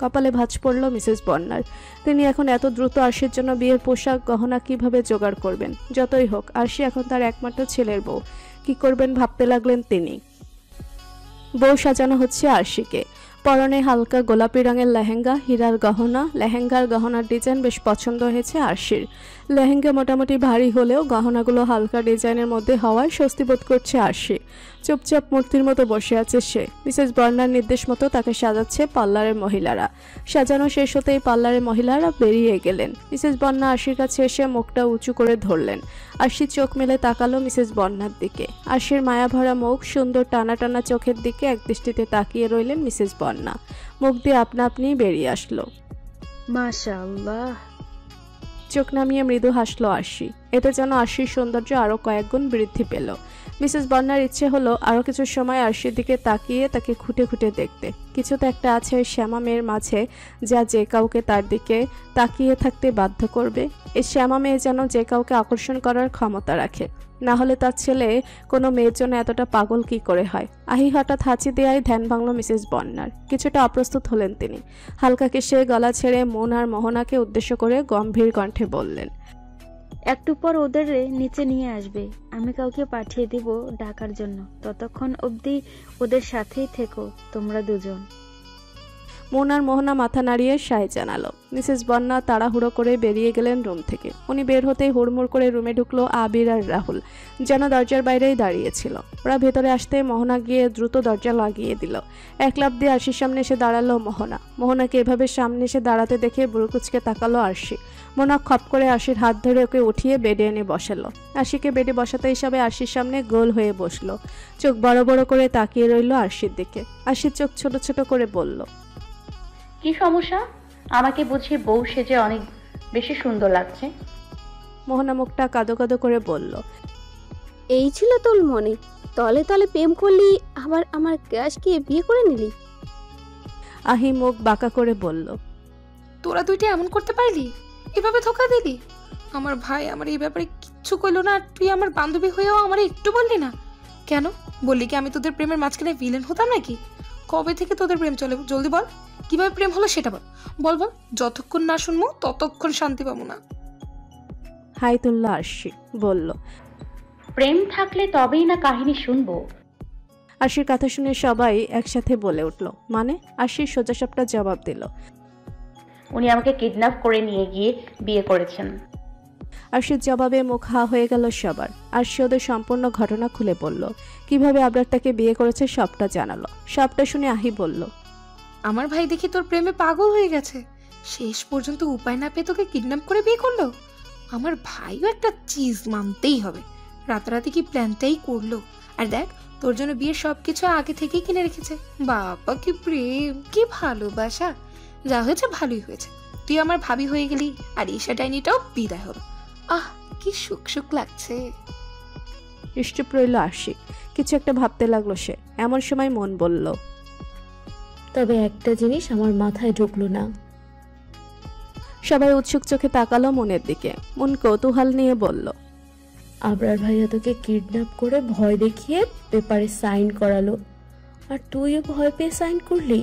কপালে ভাঁজ পড়ল মিসেস বন্যার। তিনি এখন এত দ্রুত আরশির জন্য বিয়ের পোশাক গহনা কিভাবে জোগাড় করবেন? যতই হোক আরশি এখন তার একমাত্র ছেলের বউ। কি করবেন ভাবতে লাগলেন তিনি। বউ সাজানো হচ্ছে আরশিকে। পরনে হালকা গোলাপি রঙের লেহেঙ্গা, হীরার গহনা। লেহেঙ্গার গহনার ডিজাইন বেশ পছন্দ হয়েছে আরশির। লেহেঙ্গা মোটামুটি ভারী হলেও গহনাগুলো হালকা ডিজাইনের মধ্যে হওয়ায় স্বস্তি বোধ করছে আরশি। চুপচাপ মূর্তির মতো বসে আছে সে। মিসেস বর্ণার নির্দেশ মতো তাকে সাজাচ্ছে পার্লারের মহিলারা। সাজানো শেষ হতেই পার্লারের মহিলারা বেরিয়ে গেলেন। মিসেস বন্যা আরশির কাছে এসে মুখটা উঁচু করে ধরলেন। আরশি চোখ মেলে তাকালো মিসেস বন্যার দিকে। আরশির মায়াভরা মুখ, সুন্দর টানা টানা চোখের দিকে একদৃষ্টিতে তাকিয়ে রইলেন মিসেস বন্যা। মুখ দিয়ে আপনা আপনি বেরিয়ে আসলো, মাশাআল্লাহ। চোখ নামিয়ে মৃদু হাসলো আরশি। এতে যেন আরশির সৌন্দর্য আরো কয়েক গুণ বৃদ্ধি পেল। মিসেস বন্যার ইচ্ছে হলো আরো কিছু সময় আরশির দিকে তাকিয়ে তাকে খুঁটে খুঁটে দেখতে। কিছু তো একটা আছে শ্যামা মেয়ের মাঝে, যা যে কাউকে তার দিকে তাকিয়ে থাকতে বাধ্য করবে। এই শ্যামা মেয়ে যেন যে কাউকে আকর্ষণ করার ক্ষমতা রাখে। না হলে তার ছেলে কোনো মেয়ের জন্য এতটা পাগল কি করে হয়? আহি হঠাৎ হাঁচি দেয়ায় ধ্যান ভাঙল মিসেস বন্যার। কিছুটা অপ্রস্তুত হলেন তিনি। হালকা কেশে গলা ছেড়ে মন আর মোহনাকে উদ্দেশ্য করে গম্ভীর কণ্ঠে বললেন, একটু পর ওদের নিচে নিয়ে আসবে। আমি কাউকে পাঠিয়ে দিব ডাকার জন্য। ততক্ষণ অবধি ওদের সাথেই থেকো তোমরা দুজন। মন আর মোহনা মাথা নাড়িয়ে সায় জানালো। মিসেস বন্যা তাড়াহুড়ো করে বেরিয়ে গেলেন রুম থেকে। উনি বের হতেই হুড়মুড় করে রুমে ঢুকলো আবির আর রাহুল, যেন দরজার বাইরেই দাঁড়িয়েছিল। ওরা ভেতরে আসতে মোহনা গিয়ে দ্রুত দরজা লাগিয়ে দিল। এক লাফ দিয়ে আরশির সামনে এসে দাঁড়ালো মোহনা। মোহনাকে এভাবে সামনে এসে দাঁড়াতে দেখে বুড়ুকুচকে তাকালো আরশি। মোহনা খপ করে আরশির হাত ধরে ওকে উঠিয়ে বেডে এনে বসালো। আরশিকে বেডে বসাতেই সবাই আরশির সামনে গোল হয়ে বসলো। চোখ বড় বড় করে তাকিয়ে রইল আরশির দিকে। আরশির চোখ ছোট ছোট করে বলল, কি সমস্যা? আমাকে বুঝিয়ে বউ সেজে অনেক বেশি সুন্দর লাগছে। মোহনা মুখটা কাদো কাদো করে বলল, এই ছিল তোর মনে? তলে তলে প্রেম করলি, আবার আমার ক্রাশকে বিয়ে করে নিলি? আহি মুখ বাঁকা করে বলল, তোরা দুইটা এমন করতে পারলি? এভাবে ধোকা দিলি? আমার ভাই আমার এই ব্যাপারে কিচ্ছু কইলো না, আর তুই আমার বান্ধবী হয়েও আমার একটু বললি না কেন? বললি কি আমি তোদের প্রেমের মাঝখানে ভিলেন হতাম নাকি? কবে থেকে তোদের প্রেম চলে? জলদি বল, কিভাবে প্রেম হলো সেটা বল। বল বল, যতক্ষণ না শুনবো ততক্ষণ শান্তি পাবো না। হাইতুল্লাহ আরশি বলল, প্রেম থাকলে তবেই না কাহিনী শুনবো। আরশির কথা শুনে সবাই একসাথে বলে উঠল, মানে? আরশির সোজাসাপটা জবাব দিল, উনি আমাকে কিডন্যাপ করে নিয়ে গিয়ে বিয়ে করেছেন। আরশির জবাবে মুখ হা হয়ে গেল সবার। আরশি ওদের সম্পূর্ণ ঘটনা খুলে বলল। কিভাবে আবরার তাকে বিয়ে করেছে সবটা জানালো। সবটা শুনে আহি বলল, আমার ভাই দেখি তোর প্রেমে পাগল হয়ে গেছে। শেষ পর্যন্ত উপায় না পেয়ে তোকে কিডন্যাপ করে বিয়ে করলো। আমার ভাইও একটা চিজ মানতেই হবে, রাতারাতি কি প্ল্যানটাই করলো। আর দেখ, তোর জন্য বিয়ের সবকিছু আগে থেকেই কিনে রেখেছে। বাবা কি প্রেম, কি ভালোবাসা। যা হয়েছে ভালোই হয়েছে, তুই আমার ভাবি হয়ে গেলি, আর ঈশা ডাইনিটাও বিদায় হলো। আহ, কি সুখ সুখ লাগছে। নিশ্চুপ রইল আরশি। কিছু একটা ভাবতে লাগলো সে। এমন সময় মন বলল, তবে একটা জিনিস আমার মাথায় ঢুকলো না। সবাই উৎসুক চোখে তাকালো মনের দিকে। মন কৌতূহল নিয়ে বলল, আবরার ভাইয়া তোকে কিডন্যাপ করে ভয় দেখিয়ে পেপারে সাইন করালো, আর তুইও ভয় পেয়ে সাইন করলি?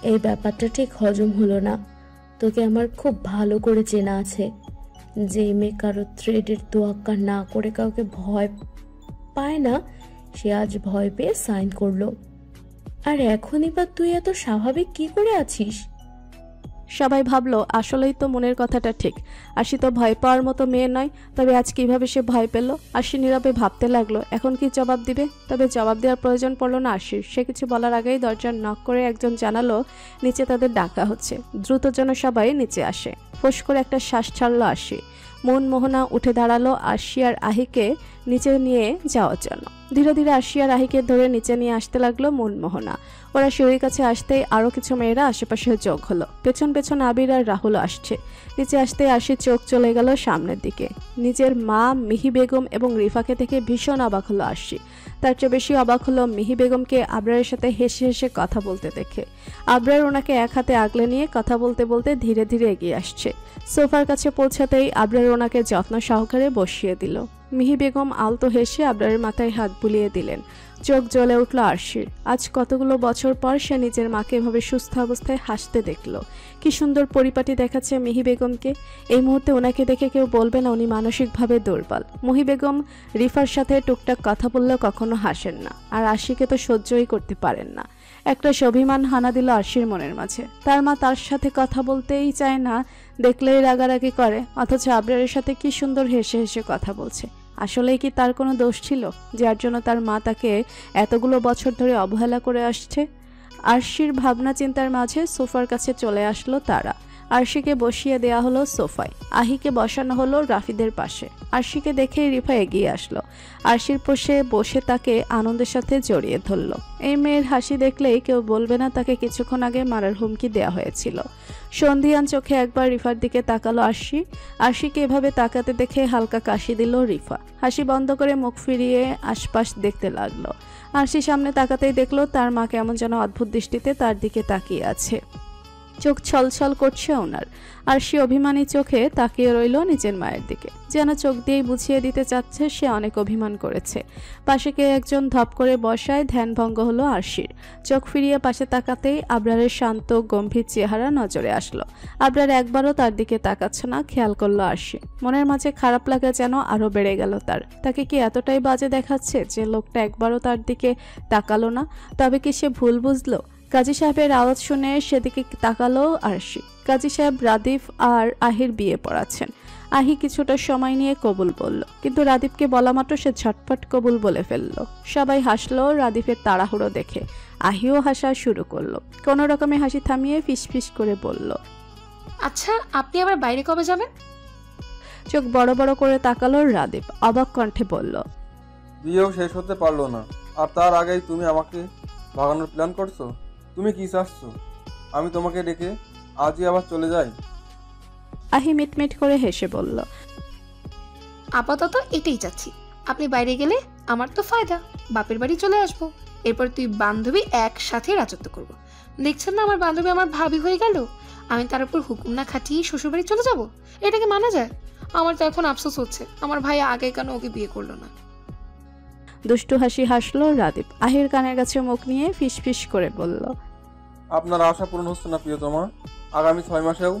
এই ব্যাপারটা ঠিক হজম হলো না। তোকে আমার খুব ভালো করে চেনা আছে। যে মেয়ে কারো থ্রেডের তোয়াক্কা না করে কাউকে ভয় পায় না, সে আজ ভয় পেয়ে সাইন করলো। আর এখনই বা তুই এত স্বাভাবিক কি করে আছিস? সবাই ভাবলো আসলেই তো মনের কথাটা ঠিক। আশি তো ভয় পাওয়ার মতো মেয়ে নয়, তবে আজ কিভাবে সে ভয় পেল? আশি নীরবে ভাবতে লাগলো এখন কি জবাব দিবে। তবে জবাব দেওয়ার প্রয়োজন পড়লো না আশির। সে কিছু বলার আগেই দরজার নক করে একজন জানালো নিচে তাদের ডাকা হচ্ছে, দ্রুত যেন সবাই নিচে আসে। ফোঁস করে একটা শ্বাস ছাড়লো আশি। মনমোহনা উঠে দাঁড়ালো আশি আর আহিকে নিচে নিয়ে যাওয়ার জন্য। ধীরে ধীরে আশি আর আহিকে ধরে নিচে নিয়ে আসতে লাগলো মনমোহনা। ওরা সিঁড়ির কাছে আসতেই আরও কিছু মেয়েরা আশেপাশে যোগ হলো। পেছন পেছন আবির আর রাহুল আসছে। নিচে আসতে আশির চোখ চলে গেল সামনের দিকে। নিজের মা মিহি বেগম এবং রিফাকে দেখে ভীষণ অবাক হলো আশি। তার চেয়ে বেশি অবাক হলো মিহি বেগমকে আবরারের সাথে হেসে হেসে কথা বলতে দেখে। আবরার ওনাকে এক হাতে আগলে নিয়ে কথা বলতে বলতে ধীরে ধীরে এগিয়ে আসছে। সোফার কাছে পৌঁছাতেই আবরার ওনাকে যত্ন সহকারে বসিয়ে দিল। মিহি বেগম আলতো হেসে আবরারের মাথায় হাত বুলিয়ে দিলেন। চোখ জ্বলে উঠল আরশির। আজ কতগুলো বছর পর সে নিজের মাকে এভাবে সুস্থ অবস্থায় হাসতে দেখল। কি সুন্দর পরিপাটি দেখাচ্ছে মিহি বেগমকে। এই মুহূর্তে ওনাকে দেখে কেউ বলবে না উনি মানসিকভাবে দুর্বল। মিহি বেগম রিফার সাথে টুকটাক কথা বললেও কখনো হাসেন না, আর আশিকে তো সহ্যই করতে পারেন না। একটা স্বাভিমান হানা দিল আরশির মনের মাঝে। তার মা তার সাথে কথা বলতেই চায় না, দেখলেই রাগারাগি করে, অথচ আবরারের সাথে কি সুন্দর হেসে হেসে কথা বলছে। আসলেই কি তার কোনো দোষ ছিল যার জন্য তার মা তাকে এতগুলো বছর ধরে অবহেলা করে আসছে? আরশির ভাবনা চিন্তার মাঝে সোফার কাছে চলে আসলো তারা। আরশিকে বসিয়ে দেয়া হলো সোফায়, আহিকে বসানো হলো রাফিদের পাশে। আরশিকে দেখে রিফা এগিয়ে আসলো। আরশির পাশে বসে তাকে আনন্দের সাথে জড়িয়ে ধরল। এই মেয়ের হাসি দেখলেই কেউ বলবে না তাকে কিছুক্ষণ আগে মারার হুমকি দেয়া হয়েছিল। সন্ধিয়ান চোখে একবার রিফার দিকে তাকালো আরশি। আরশিকে এভাবে তাকাতে দেখে হালকা কাশি দিল রিফা। হাসি বন্ধ করে মুখ ফিরিয়ে আশপাশ দেখতে লাগলো। আরশি সামনে তাকাতেই দেখলো তার মা কেমন যেন অদ্ভুত দৃষ্টিতে তার দিকে তাকিয়ে আছে। চোখ ছলছল করছে ওনার। আরশি অভিমানী চোখে তাকিয়ে রইল নিজের মায়ের দিকে, যেন চোখ দিয়েই বুঝিয়ে দিতে চাচ্ছে সে অনেক অভিমান করেছে। পাশে কে একজন ধপ করে বসায় ধ্যানভঙ্গ হলো আরশির। চোখ ফিরিয়ে পাশে তাকাতেই আবরারের শান্ত গম্ভীর চেহারা নজরে আসলো। আবরার একবারও তার দিকে তাকাচ্ছে না, খেয়াল করলো আরশি। মনের মাঝে খারাপ লাগা যেন আরো বেড়ে গেল তার। তাকে কি এতটাই বাজে দেখাচ্ছে যে লোকটা একবারও তার দিকে তাকালো না? তবে কি সে ভুল বুঝলো? কাজী সাহেবের আওয়াজ শুনে সেদিকে তাকালো আরশি। কাজী সাহেব রাদীপ আর আহির বিয়ে পড়াচ্ছেন। আহি কিছুটা সময় নিয়ে কবুল বলল, কিন্তু রাদীপকে বলা মাত্র সে ঝটপট কবুল বলে ফেললো। সবাই হাসলো রাদীপের তাড়াহুড়ো দেখে। আহিও হাসা শুরু করলো। কোনো রকমে হাসি থামিয়ে ফিসফিস করে বলল, আচ্ছা আপনি আবার বাইরে কবে যাবেন? চোখ বড় বড় করে তাকালো রাদীপ, অবাক কণ্ঠে বলল, বিয়েও শেষ হতে পারলো না, আর তার আগেই তুমি আমাকে ভাগানোর প্ল্যান করছো? তুমি কি চাচ্ছ? আমি তোমাকে ডেকে আজই আবার চলে যাই? আহি মিটমিট করে হেসে বলল, আপাতত এটাই চাচ্ছি। আপনি বাইরে গেলে আমার তো ফায়দা, বাপের বাড়ি চলে আসবো। এরপর তুই বান্ধবী একসাথে রাজত্ব করব। দেখছেন না আমার বান্ধবী আমার ভাবি হয়ে গেল, আমি তার উপর হুকুম না খাটিয়ে শ্বশুরবাড়ি চলে যাব? এটাকে মানা যায়? আমার তো এখন আফসোস হচ্ছে আমার ভাই আগে কেন ওকে বিয়ে করলো না। দুষ্টু হাসি হাসলো রাদীপ। আহির কানের কাছে মুখ নিয়ে ফিসফিস করে বলল, আপনার আশা পূরণ হচ্ছে না প্রিয়তমা। আগামী 6 মাসেও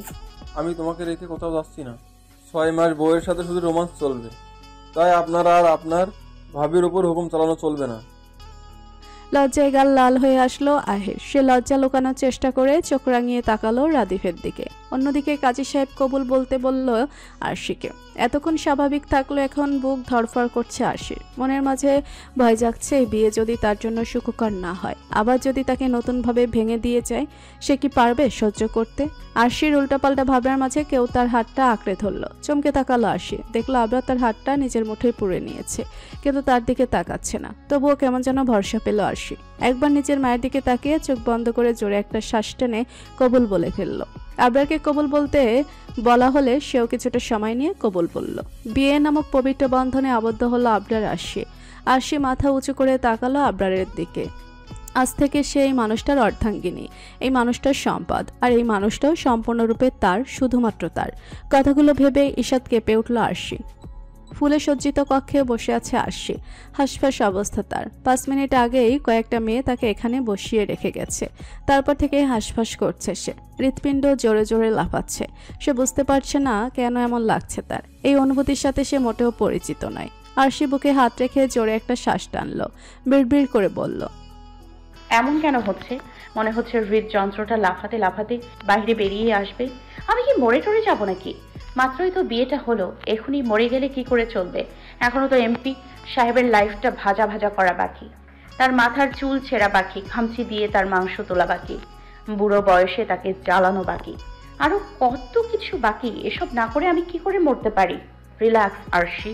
আমি তোমাকে রেখে কোথাও যাচ্ছি না। 6 মাস বউয়ের সাথে শুধু রোমান্স চলবে, তাই আপনার আর আপনার ভাবির উপর হুকুম চালানো চলবে না। লজ্জায় গাল লাল হয়ে আসলো আহির। সে লজ্জা লুকানোর চেষ্টা করে চোখ রাঙিয়ে তাকালো রাদীপের দিকে। অন্যদিকে কাজী সাহেব কবুল বলতে বলল আরশিকে। এতক্ষণ স্বাভাবিক থাকলো, এখন বুক ধড়ফড় করছে আরশির। মনের মাঝে ভয় জাগছে এই বিয়ে যদি তার জন্য সুখকর না হয়, আবার যদি তাকে নতুনভাবে ভেঙে দিয়ে যায়, সে কি পারবে সহ্য করতে? আরশির উল্টাপাল্টা ভাবনার মাঝে কেউ তার হাতটা আঁকড়ে ধরলো। চমকে তাকালো আরশি, দেখলো আবরার তার হাতটা নিজের মুঠোয় পুড়ে নিয়েছে, কিন্তু তার দিকে তাকাচ্ছে না। তবুও কেমন যেন ভরসা পেল আরশি। একবার নিজের মায়ের দিকে তাকিয়ে চোখ বন্ধ করে জোরে একটা শ্বাস টেনে কবুল বলে ফেললো। আবরারকে কবুল বলতে বলা হলে সেও কিছুটা সময় নিয়ে কবুল বলল। বিয়ে নামক পবিত্র বন্ধনে আবদ্ধ হলো আবরার আরশি। আরশি মাথা উঁচু করে তাকালো আবরারের দিকে। আজ থেকে সে এই মানুষটার অর্ধাঙ্গিনী, এই মানুষটার সম্পদ, আর এই মানুষটাও সম্পূর্ণরূপে তার, শুধুমাত্র তার। কথাগুলো ভেবে ঈষৎ কেঁপে উঠল আরশি। ফুলে সজ্জিত কক্ষে বসে আছে আরশি। হাসফাস অবস্থা তার। 5 মিনিট আগেই কয়েকটা মেয়ে তাকে এখানে বসিয়ে রেখে গেছে। তারপর থেকে হাসফাস করছে সে। হৃৎপিণ্ড জোরে জোরে লাফাচ্ছে। সে বুঝতে পারছে না কেন এমন লাগছে তার। এই অনুভূতির সাথে সে মোটেও পরিচিত নয়। আরশি বুকে হাত রেখে জোরে একটা শ্বাস টানলো। বিড়বিড় করে বলল, এমন কেন হচ্ছে? মনে হচ্ছে হৃদযন্ত্রটা লাফাতে লাফাতে বাইরে বেরিয়ে আসবে। আমি কি মরে টরে যাব নাকি? মাত্রই তো বিয়েটা হলো, এখনই মরে গেলে কি করে চলবে? এখনো তো এমপি সাহেবের লাইফটা ভাজা ভাজা করা বাকি, তার মাথার চুল ছেঁড়া বাকি, খামচি দিয়ে তার মাংস তোলা বাকি, বুড়ো বয়সে তাকে জ্বালানো বাকি, আরো কত কিছু বাকি। এসব না করে আমি কি করে মরতে পারি? রিল্যাক্স আরশি,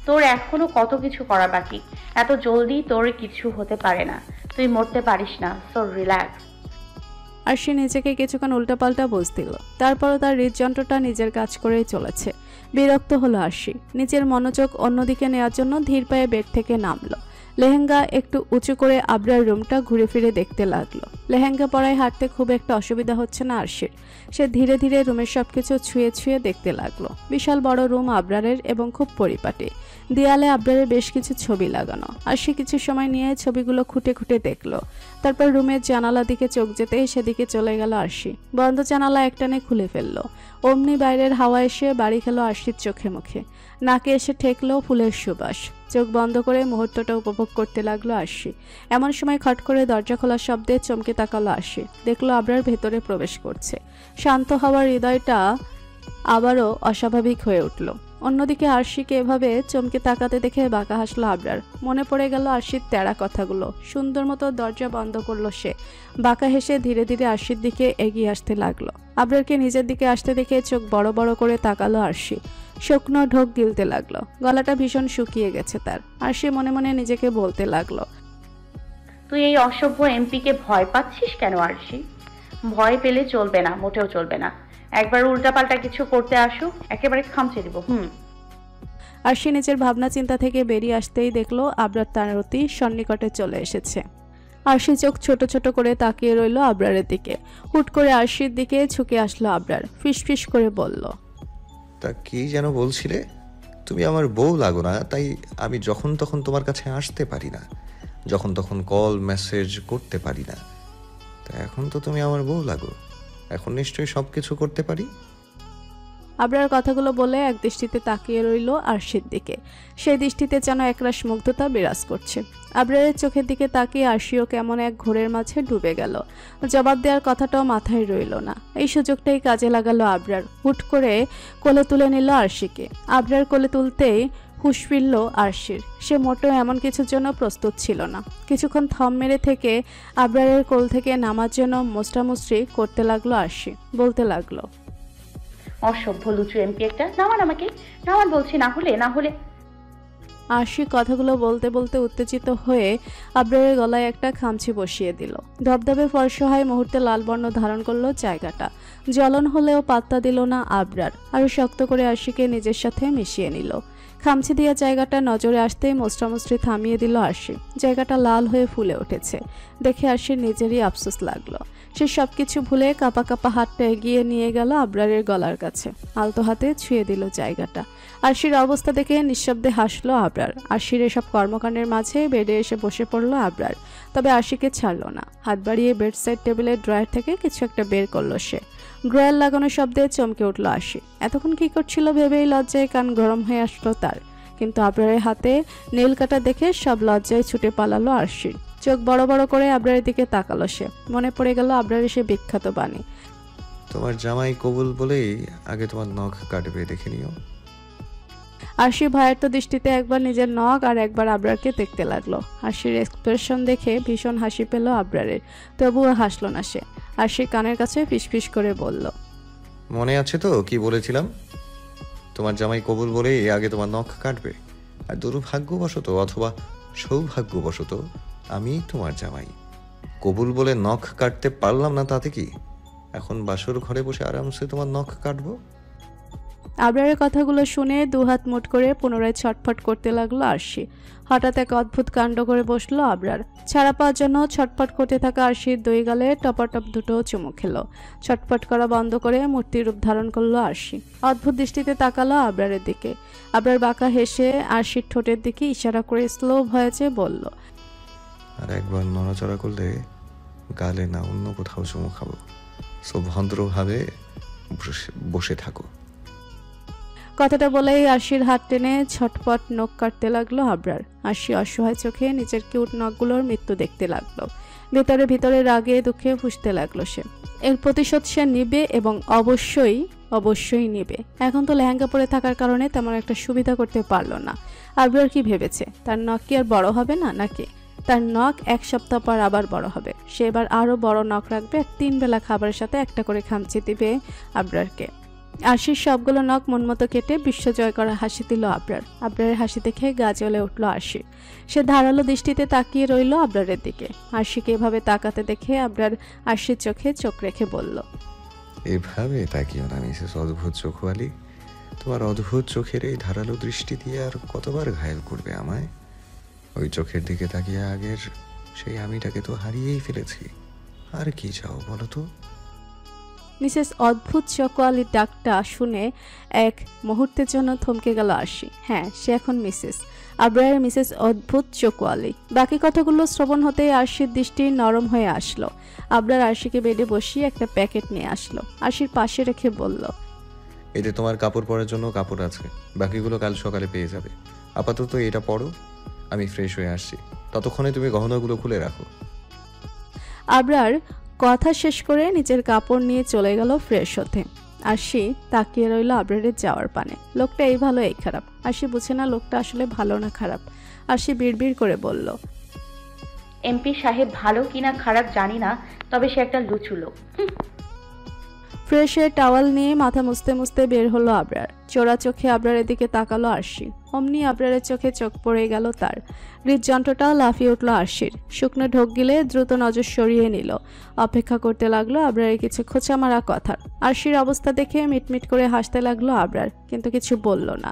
তোর এখনো কত কিছু করা বাকি। এত জলদি তোর কিছু হতে পারে না, তুই মরতে পারিস না, সো রিল্যাক্স। আরশি নিজেকে কিছুক্ষণ উল্টাপাল্টা বুঝদিল, তারপরও তার হৃদযন্ত্রটা নিজের কাজ করেই চলেছে। বিরক্ত হলো আরশি, নিজের মনোযোগ অন্যদিকে নেওয়ার জন্য ধীর পায়ে বেড থেকে নামলো। লেহেঙ্গা একটু উঁচু করে আবরার রুমটা ঘুরে ফিরে দেখতে লাগলো। লেহেঙ্গা পরায় হাঁটতে খুব একটা অসুবিধা হচ্ছে না আরশির। সে ধীরে ধীরে রুমের সবকিছু ছুঁয়ে ছুঁয়ে দেখতে লাগলো। বিশাল বড় রুম আবরারের এবং খুব পরিপাটি। দেয়ালে আবরারের বেশ কিছু ছবি লাগানো। আরশি কিছু সময় নিয়ে ছবিগুলো খুঁটে খুঁটে দেখলো। তারপর রুমের জানালা দিকে চোখ যেতেই সেদিকে চলে গেল আরশি। বন্ধ জানালা একটানে খুলে ফেললো। অমনি বাইরের হাওয়া এসে বাড়ি খেলো আরশির চোখে মুখে। নাকে এসে ঠেকলো ফুলের সুবাস। চোখ বন্ধ করে মুহূর্তটা উপভোগ করতে লাগলো আরশি। এমন সময় খট করে দরজা খোলার শব্দে চমকে তাকালো আরশি। দেখলো আবরার ভেতরে প্রবেশ করছে। শান্ত হওয়ার হৃদয়টা আবারও অস্বাভাবিক হয়ে উঠল। অন্যদিকে আরশিকে এভাবে চমকে তাকাতে দেখে বাঁকা হাসলো আবরার। মনে পড়ে গেল আরশির তেড়া কথাগুলো। সুন্দর মতো দরজা বন্ধ করলো সে। বাঁকা হেসে ধীরে ধীরে আরশির দিকে এগিয়ে আসতে লাগলো। আবরারকে নিজের দিকে আসতে দেখে চোখ বড় বড় করে তাকালো আরশি। শুকনো ঢোক গিলতে লাগলো। গলাটা ভীষণ শুকিয়ে গেছে তার। আরশি মনে মনে নিজেকে বলতে লাগলো, তুই এই অসভ্য এমপিকে ভয় পাচ্ছিস কেন আরশি? ভয় পেলে চলবে না, মোটেও চলবে না। একবার উল্টাপাল্টা কিছু করতে আসুক, একেবারে খামচে দিব। আরশি নিজের ভাবনা চিন্তা থেকে বেরিয়ে আসতেই দেখলো আবরার তার অতি সন্নিকটে চলে এসেছে। আরশি চোখ ছোট ছোট করে তাকিয়ে রইল আবরারের দিকে। হুট করে আরশির দিকে ঝুঁকে আসলো আবরার। ফিসফিস করে বলল, তা কি যেন বলছিলে? তুমি আমার বউ লাগো না, তাই আমি যখন তখন তোমার কাছে আসতে পারি না, যখন তখন কল মেসেজ করতে পারি না। তা এখন তো তুমি আমার বউ লাগো, এখন নিশ্চয়ই সব কিছু করতে পারি। আবরার কথাগুলো বলে এক দৃষ্টিতে তাকিয়ে রইল আরশির দিকে। সেই দৃষ্টিতে যেন একরাশ মুগ্ধতা বিরাজ করছে। আবরারের চোখের দিকে তাকিয়ে আরশিও কেমন এক ঘোরের মাঝে ডুবে গেল। জবাব দেওয়ার কথাটাও মাথায় রইল না। এই সুযোগটাই কাজে লাগালো আবরার। হুট করে কোলে তুলে নিল আরশিকে। আবরার কোলে তুলতেই হুঁশ ফিরল আরশির। সে মোটেও এমন কিছুর জন্য প্রস্তুত ছিল না। কিছুক্ষণ থম মেরে থেকে আবরারের কোল থেকে নামার জন্য মোস্টামুস্ট্রি করতে লাগলো আরশি। বলতে লাগলো, অসভ্য লুচু এমপি একটা, নামান আমাকে, নামান বলছি, না হলে। আরশি কথাগুলো বলতে বলতে উত্তেজিত হয়ে আবরারের গলায় একটা খামচি বসিয়ে দিল। ধবধবে ফর্সা হয় মুহূর্তে লাল বর্ণ ধারণ করলো জায়গাটা। জ্বলন হলেও পাত্তা দিল না আবরার। আরো শক্ত করে আরশিকে নিজের সাথে মিশিয়ে নিল। খামচি দিয়া জায়গাটা নজরে আসতেই মোস্টামুস্ট্রি থামিয়ে দিল আরশি। জায়গাটা লাল হয়ে ফুলে উঠেছে দেখে আরশির নিজেরই আফসোস লাগলো। সে সবকিছু ভুলে কাপা কাপা হাতটা এগিয়ে নিয়ে গেল আবরারের গলার কাছে। আলতো হাতে ছুঁয়ে দিল জায়গাটা। আরশির অবস্থা দেখে নিঃশব্দে হাসলো আবরার। আরশির এসব কর্মকাণ্ডের মাঝে বেডে এসে বসে পড়লো আবরার। তবে আরশিকে ছাড়লো না। হাত বাড়িয়ে বেড সাইড টেবিলের ড্রয়ার থেকে কিছু একটা বের করলো সে। ড্রয়ার লাগানোর শব্দে চমকে উঠল আরশি। এতক্ষণ কি করছিল ভেবেই লজ্জায় কান গরম হয়ে আসলো তার। কিন্তু আবরারের হাতে নীল কাটা দেখে সব লজ্জায় ছুটে পালালো আরশির। চোখ বড় বড় করে আবরারের দিকে তাকালো সে। মনে পড়ে গেল আবরারের সে বিখ্যাত বাণী, তোমার জামাই কবুল বলেই আগে তোমার নখ কাটবে, দেখে নিও। আরশি ভয়ার্ত দৃষ্টিতে একবার নিজের নখ আর একবার আবরারকে দেখতে লাগলো। আরশির এক্সপ্রেশন দেখে ভীষণ হাসি পেল আবরারের। তবুও হাসলো না সে। আরশির কানের কাছে ফিসফিস করে বলল, মনে আছে তো কি বলেছিলাম? তোমার জামাই কবুল বলেই আগে তোমার নখ কাটবে। আর দুর্ভাগ্যবশত অথবা সৌভাগ্যবশত আমি তোমার জামাই। কবুল বলে নখ কাটতে পারলাম না, তাতে কি? এখন বাসর ঘরে বসে আরামসে তোমার নখ কাটবো। আবরারের কথাগুলো শুনে দুহাত মুঠ করে পুনরায় ছটফট করতে লাগলো আরশি। হঠাৎ এক অদ্ভুত কাণ্ড করে বসলো আবরার। ছাড়া পাওয়ার জন্য ছটফট করতে থাকা আরশির দুই গালে টপাটপ দুটো চুমু খেলো। ছটফট করা বন্ধ করে মূর্তির রূপ ধারণ করলো আরশি। অদ্ভুত দৃষ্টিতে তাকালো আবরারের দিকে। আবরার বাঁকা হেসে আরশির ঠোঁটের দিকে ইশারা করে স্লো ভয়েসে বলল, আর একবার নড়াচড়া করলে গালে না অন্য কোথাও চুমু খাবো। সো ভদ্রভাবে বসে থাকো। কথাটা বলেই আরশির হাত টেনে ছটপট নখ কাটতে লাগলো আবরার। আরশি অসহায় চোখে নিজের কিউট নখগুলোর মৃত্যু দেখতে লাগলো। ভেতরে ভিতরে রাগে দুঃখে ফুঁসতে লাগলো সে। এর প্রতিশোধ সে নিবে এবং অবশ্যই নিবে। এখন তো লেহেঙ্গা পরে থাকার কারণে তেমন একটা সুবিধা করতে পারলো না। আবরার কি ভেবেছে তার নখ কি আর বড় হবে না নাকি? তার নখ 1 সপ্তাহ পর আবার বড় হবে। সে এবার আরো বড় নখ রাখবে আর 3 বেলা খাবারের সাথে একটা করে খামচি দিবে আবরারকে। আরশির সবগুলো নখ মনমতো কেটে বিশ্বজয় করা হাসি দিল আবরার। আবরারের হাসি দেখে গা জ্বলে উঠল আরশি। সে ধারালো দৃষ্টিতে তাকিয়ে রইল আবরারের দিকে। আরশিকে এভাবে তাকাতে দেখে আবরার আরশির চোখে চোখ রেখে বলল, এভাবে তাকিও না মিসেস অদ্ভুত চোখওয়ালি। তোমার অদ্ভুত চোখের এই ধারালো দৃষ্টি দিয়ে আর কতবার ঘায়েল করবে আমায়? ওই চোখের দিকে তাকিয়ে আগের সেই আমিটাকে তো হারিয়েই ফেলেছি। আর কি চাও বলো তো? মিসেস অদ্ভুত চোখওয়ালির ডাকটা শুনে এক মুহূর্তের জন্য থমকে গেল আরশি। হ্যাঁ, সে এখন মিসেস আবরারের মিসেস অদ্ভুত চোখওয়ালি। বাকি কথাগুলো শ্রবণ হতেই আরশির দৃষ্টি নরম হয়ে আসলো। আবরার আরশিকে বেডে বসিয়ে একটা প্যাকেট নিয়ে আসলো। আরশির পাশে রেখে বলল, এতে তোমার কাপড় পরার জন্য কাপড় আছে, বাকিগুলো কাল সকালে পেয়ে যাবে। আপাতত এটা পরো, আমি ফ্রেশ হয়ে আসছি। ততক্ষণে তুমি গহনাগুলো খুলে রাখো। আবরার কথা শেষ করে নিজের কাপড় নিয়ে চলে গেল ফ্রেশ হতে। আরশি তাকিয়ে রইল আবরারের যাওয়ার পানে। লোকটা এই ভালো এই খারাপ। আরশি বুঝে না লোকটা আসলে ভালো না খারাপ। আরশি বিড়বিড় করে বলল, এমপি সাহেব ভালো কিনা খারাপ জানি না, তবে সে একটা লুচু লোক। ফ্রেশ হয়ে টাওয়াল নিয়ে মাথা মুছতে মুছতে বের হলো আবরার। চোরা চোখে আবরারের দিকে তাকালো আরশি। অমনি আবরারের চোখে চোখ পড়ে গেল তার। হৃদযন্ত্রটা লাফিয়ে উঠল আরশির। শুকনো ঢোক গিলে দ্রুত নজর সরিয়ে নিল। অপেক্ষা করতে লাগলো আবরারের কিছু খোঁচা মারা কথার। আরশির অবস্থা দেখে মিটমিট করে হাসতে লাগলো আবরার, কিন্তু কিছু বলল না।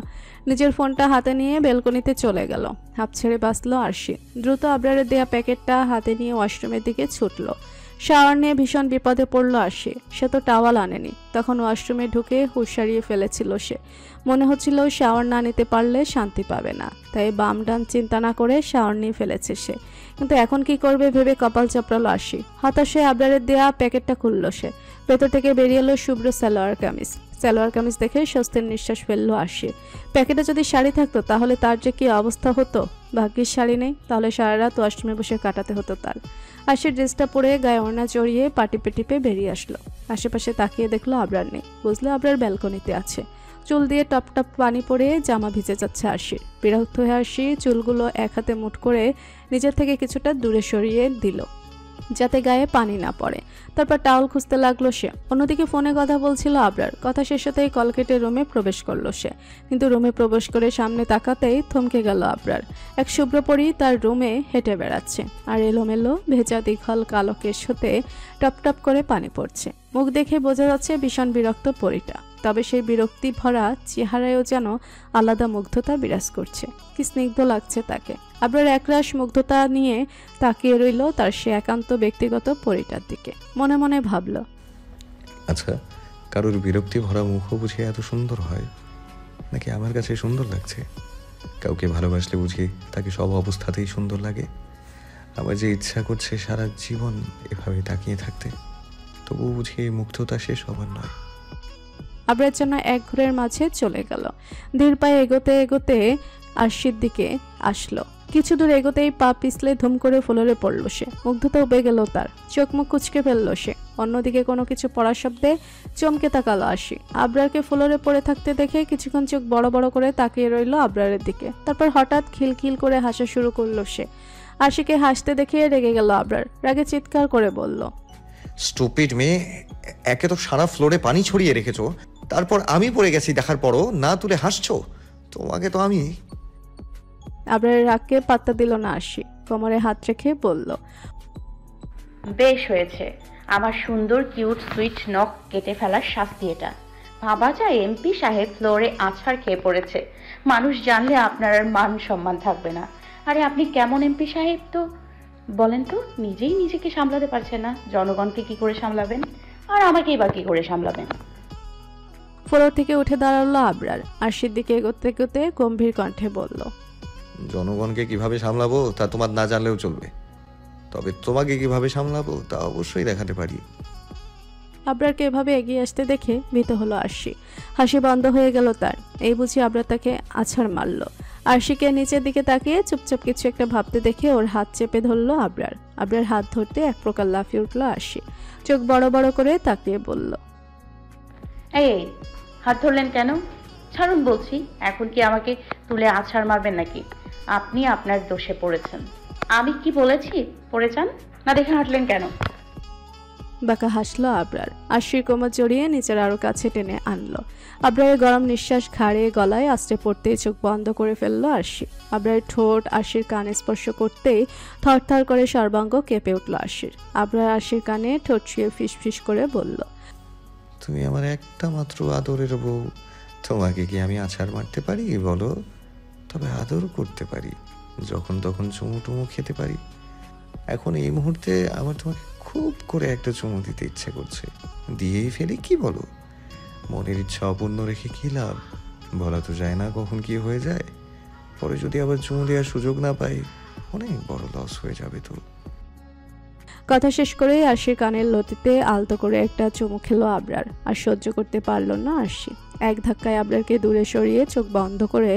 নিজের ফোনটা হাতে নিয়ে বেলকনিতে চলে গেল। হাঁপ ছেড়ে বাঁচল আরশি। দ্রুত আবরারের দেয়া প্যাকেটটা হাতে নিয়ে ওয়াশরুমের দিকে ছুটল। শাওয়ার নিয়ে ভীষণ বিপদে পড়ল আরশি। সে তো টাওয়াল আনেনি। তখন ওয়াশরুমে ঢুকে হুঁশ হারিয়ে ফেলেছিল সে। মনে হচ্ছিল শাওয়ার না নিতে পারলে শান্তি পাবে না, তাই বাম ডান চিন্তা না করে শাওয়ার নিয়ে ফেলেছে সে। কিন্তু এখন কি করবে ভেবে কপাল চাপড়ালো আরশি। হতাশ হয়ে আবরারের দেয়া প্যাকেটটা খুলল সে। ভেতর থেকে বেরিয়ে এলো শুভ্র সালোয়ার কামিজ। সালোয়ার কামিজ দেখে স্বস্তির নিঃশ্বাস ফেললো আরশি। প্যাকেটে যদি শাড়ি থাকতো তাহলে তার যে কি অবস্থা হতো। ভাগ্যের শাড়ি নেই, তাহলে সারা রাত ওয়াশরুমে বসে কাটাতে হতো তার। আরশির ড্রেসটা পরে গায়ে ওড়না জড়িয়ে পাটিপে টিপে বেরিয়ে আসলো। আশেপাশে তাকিয়ে দেখলো আবরার নেই। বুঝলো আবরার ব্যালকনিতে আছে। চুল দিয়ে টপ টপ পানি পড়ে জামা ভিজে যাচ্ছে আরশির। বিরক্ত হয়ে আরশি চুলগুলো এক হাতে মুঠ করে নিজের থেকে কিছুটা দূরে সরিয়ে দিল, যাতে গায়ে পানি না পড়ে। তারপর টাওয়াল খুঁজতে লাগলো সে। অন্যদিকে ফোনে কথা বলছিল আবরার। কথা শেষ হতেই কল কেটে রুমে প্রবেশ করলো সে। কিন্তু রুমে প্রবেশ করে সামনে তাকাতেই থমকে গেল আবরার। এক শুভ্রপরী তার রুমে হেঁটে বেড়াচ্ছে, আর এলোমেলো ভেজা দীঘল কালো কেশ হতে টপ টপ করে পানি পড়ছে। মুখ দেখে বোঝা যাচ্ছে ভীষণ বিরক্ত পরীটা। তবে সেই বিরক্তি ভরা চেহারায়ও যেন আলাদা মুগ্ধতা বিরাজ করছে। কি স্নিগ্ধ লাগছে তাকে। আবরার একরাশ মুগ্ধতা নিয়ে তাকিয়ে রইল তার সে একান্ত ব্যক্তিগত পরীটার দিকে। মনে মনে ভাবল, আচ্ছা, কারোর বিরক্তি ভরা মুখও বুঝি এত সুন্দর হয় নাকি আমার কাছে সুন্দর লাগছে? কাউকে ভালোবাসলে বুঝি তাকে সব অবস্থাতেই সুন্দর লাগে। আমার যে ইচ্ছা করছে সারা জীবন এভাবে তাকিয়ে থাকতে, তবুও বুঝি এই মুগ্ধতা শেষ হবার নয়। আবরার যেন এক ঘোরের মাঝে চলে গেল। ধীর পায়ে এগোতে এগোতে আরশির দিকে আসলো। কিছু দূর এগোতেই পা পিছলে ধুম করে ফ্লোরে পড়ল সে। মুগ্ধতা উবে গেল তার। চোখ মুখ কুচকে ফেললো সে। অন্যদিকে কোনো কিছু পড়ার শব্দে চমকে তাকালো আরশি। আবরারকে ফ্লোরে পড়ে থাকতে দেখে কিছুক্ষণ চোখ বড় বড় করে তাকিয়ে রইল আবরারের দিকে। তারপর হঠাৎ খিলখিল করে হাসা শুরু করলো সে। আরশিকে হাসতে দেখে রেগে গেল আবরার। রাগে চিৎকার করে বলল, স্টুপিড মেয়ে, একে তো সারা ফ্লোরে পানি ছড়িয়ে রেখেছো, তারপর আমি পড়ে গেছি দেখার পরও না তুলে হাসছো। তোমাকে তো আমি। আবরারের রাগকে পাত্তা দিল না আরশি। কোমরে হাত রেখে বলল, বেশ হয়েছে, আমার সুন্দর কিউট সুইট নখ কেটে ফেলার শাস্তি এটা। ভাবা যায় এমপি সাহেব ফ্লোরে আছাড় খেয়ে পড়েছে। মানুষ জানলে আপনার আর মান সম্মান থাকবে না। আরে আপনি কেমন এমপি সাহেব তো বলেন তো? নিজেই নিজেকে সামলাতে পারছেন না, জনগণকে কি করে সামলাবেন? আর আমাকেই বা কি করে সামলাবেন? ফ্লোর থেকে উঠে দাঁড়ালো আবরার। আরশির দিকে এগোতে এগোতে গম্ভীর কণ্ঠে বলল, জনগণকে কিভাবে সামলাবো তা তোমার না জানলেও চলবে, তবে তোমাকে কিভাবে সামলাবো তা অবশ্যই দেখাতে পারি। আবরারকে এভাবে এগিয়ে আসতে দেখে ভীত হলো আরশি। হাসি বন্ধ হয়ে গেল তার। এই বুঝি আবরার তাকে আছাড় মারল। আরশিকে নিচের দিকে তাকিয়ে চুপচাপ কিছু একটা ভাবতে দেখে ওর হাত চেপে ধরলো আবরার। আবরার হাত ধরতে এক প্রকার লাফিয়ে উঠল আরশি। চোখ বড় বড় করে তাকিয়ে বলল, এই হাত ধরলেন কেন? ছাড়ুন বলছি। এখন কি আমাকে তুলে আছাড় মারবেন নাকি? আপনি আপনার দোষে পড়েছেন। আমি কি বলেছি পড়ে যান? না দেখে হাঁটলেন কেন? বাঁকা হাসলো আবরার। আরশির কোমর জড়িয়ে নিচের আরো কাছে টেনে আনলো। আবরারের গরম নিঃশ্বাস ঘাড়ে গলায় আস্তে পড়তেই চোখ বন্ধ করে ফেললো আরশি। আবরারের ঠোঁট আরশির কানে স্পর্শ করতেই থরথর করে সর্বাঙ্গ কেঁপে উঠল আরশির। আবরার আরশির কানে ঠোঁট ছুঁয়ে ফিসফিস করে বলল, তুমি আমার একটা মাত্র আদরের বউ, তোমাকে কি আমি আছাড় মারতে পারি বলো? তবে আদর করতে পারি, যখন তখন চুমু টুমু খেতে পারি। এখন এই মুহূর্তে আমার তোমাকে খুব করে একটা চুমু দিতে ইচ্ছে করছে, দিয়েই ফেলি কি বলো? মনের ইচ্ছা অপূর্ণ রেখে কি লাভ? বলা তো যায় না কখন কি হয়ে যায়। পরে যদি আবার চুমু দেওয়ার সুযোগ না পাই, অনেক বড় লস হয়ে যাবে তো। কথা শেষ করেই আরশির কানের লতিতে আলতো করে একটা চুমু খেলো আবরার। আর সহ্য করতে পারল না আরশি। এক ধাক্কায় আবরারকে দূরে সরিয়ে চোখ বন্ধ করে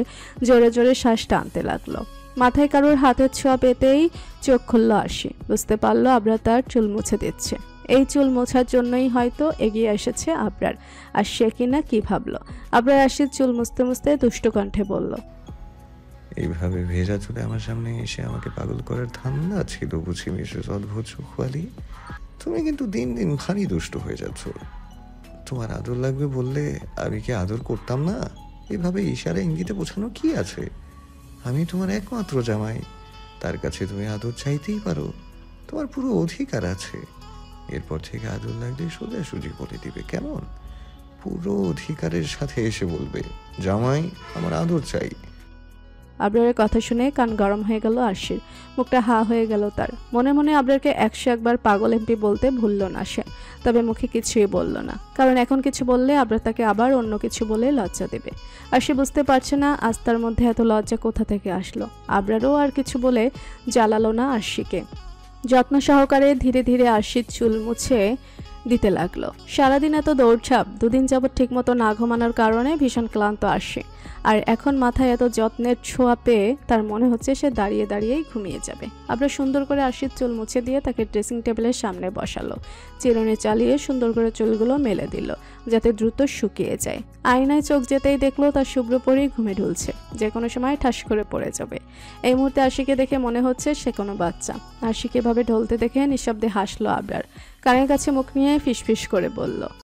জোরে জোরে শ্বাস টানতে লাগলো। মাথায় কারোর হাতের ছোঁয়া পেতেই চোখ খুলল আরশি। বুঝতে পারলো আবরার তার চুল মুছে দিচ্ছে। এই চুল মোছার জন্যই হয়তো এগিয়ে এসেছে আবরার। আর সে কিনা কি ভাবলো? আবরার আরশির চুল মুছতে মুছতে দুষ্ট কণ্ঠে বলল, এইভাবে ভেজা চুলে আমার সামনে এসে আমাকে পাগল করার ধান্দা ছিল বুঝি মিসেস অদ্ভুত সুখওয়ালি? তুমি কিন্তু দিন দিন ভারী দুষ্ট হয়ে যাচ্ছ। তোমার আদর লাগবে বললে আমি কি আদর করতাম না? এভাবে ইশারা ইঙ্গিতে বোঝানো কি আছে? আমি তোমার একমাত্র জামাই, তার কাছে তুমি আদর চাইতেই পারো, তোমার পুরো অধিকার আছে। এরপর থেকে আদর লাগলে সোজাসুজি বলে দিবে, কেমন? পুরো অধিকারের সাথে এসে বলবে, জামাই আমার আদর চাই। আবরারের কথা শুনে কান গরম হয়ে গেল আরশির। মুখটা হা হয়ে গেল তার। মনে মনে আবরারকে 101 বার পাগল এমপি বলতে ভুলল না সে। তবে মুখে কিছুই বলল না, কারণ এখন কিছু বললে আবরার তাকে আবার অন্য কিছু বলে লজ্জা দেবে। আর সে বুঝতে পারছে না আজ তার মধ্যে এত লজ্জা কোথা থেকে আসলো। আবরারও আর কিছু বলে জ্বালালো না আরশিকে। যত্ন সহকারে ধীরে ধীরে আরশির চুল মুছে দিতে লাগলো। সারাদিন এত দৌড়ঝাঁপ, দুদিন যাবৎ ঠিকমতো না ঘুমানোর কারণে ভীষণ ক্লান্ত আরশি। আর এখন মাথায় এত যত্নের ছোঁয়া পেয়ে তার মনে হচ্ছে সে দাঁড়িয়ে দাঁড়িয়েই ঘুমিয়ে যাবে। আবরার সুন্দর করে আরশির চুল মুছে দিয়ে তাকে ড্রেসিং টেবিলের সামনে বসালো। চিরুনি চালিয়ে সুন্দর করে চুলগুলো মেলে দিল যাতে দ্রুত শুকিয়ে যায়। আয়নায় চোখ যেতেই দেখলো তার শুভ্র পরেই ঘুমে ঢুলছে, যে কোনো সময় ঠাস করে পড়ে যাবে। এই মুহূর্তে আরশিকে দেখে মনে হচ্ছে সে কোনো বাচ্চা। আরশিকে ভাবে ঢলতে দেখে নিঃশব্দে হাসলো আবরার। কানের কাছে মুখ নিয়ে ফিসফিস করে বলল,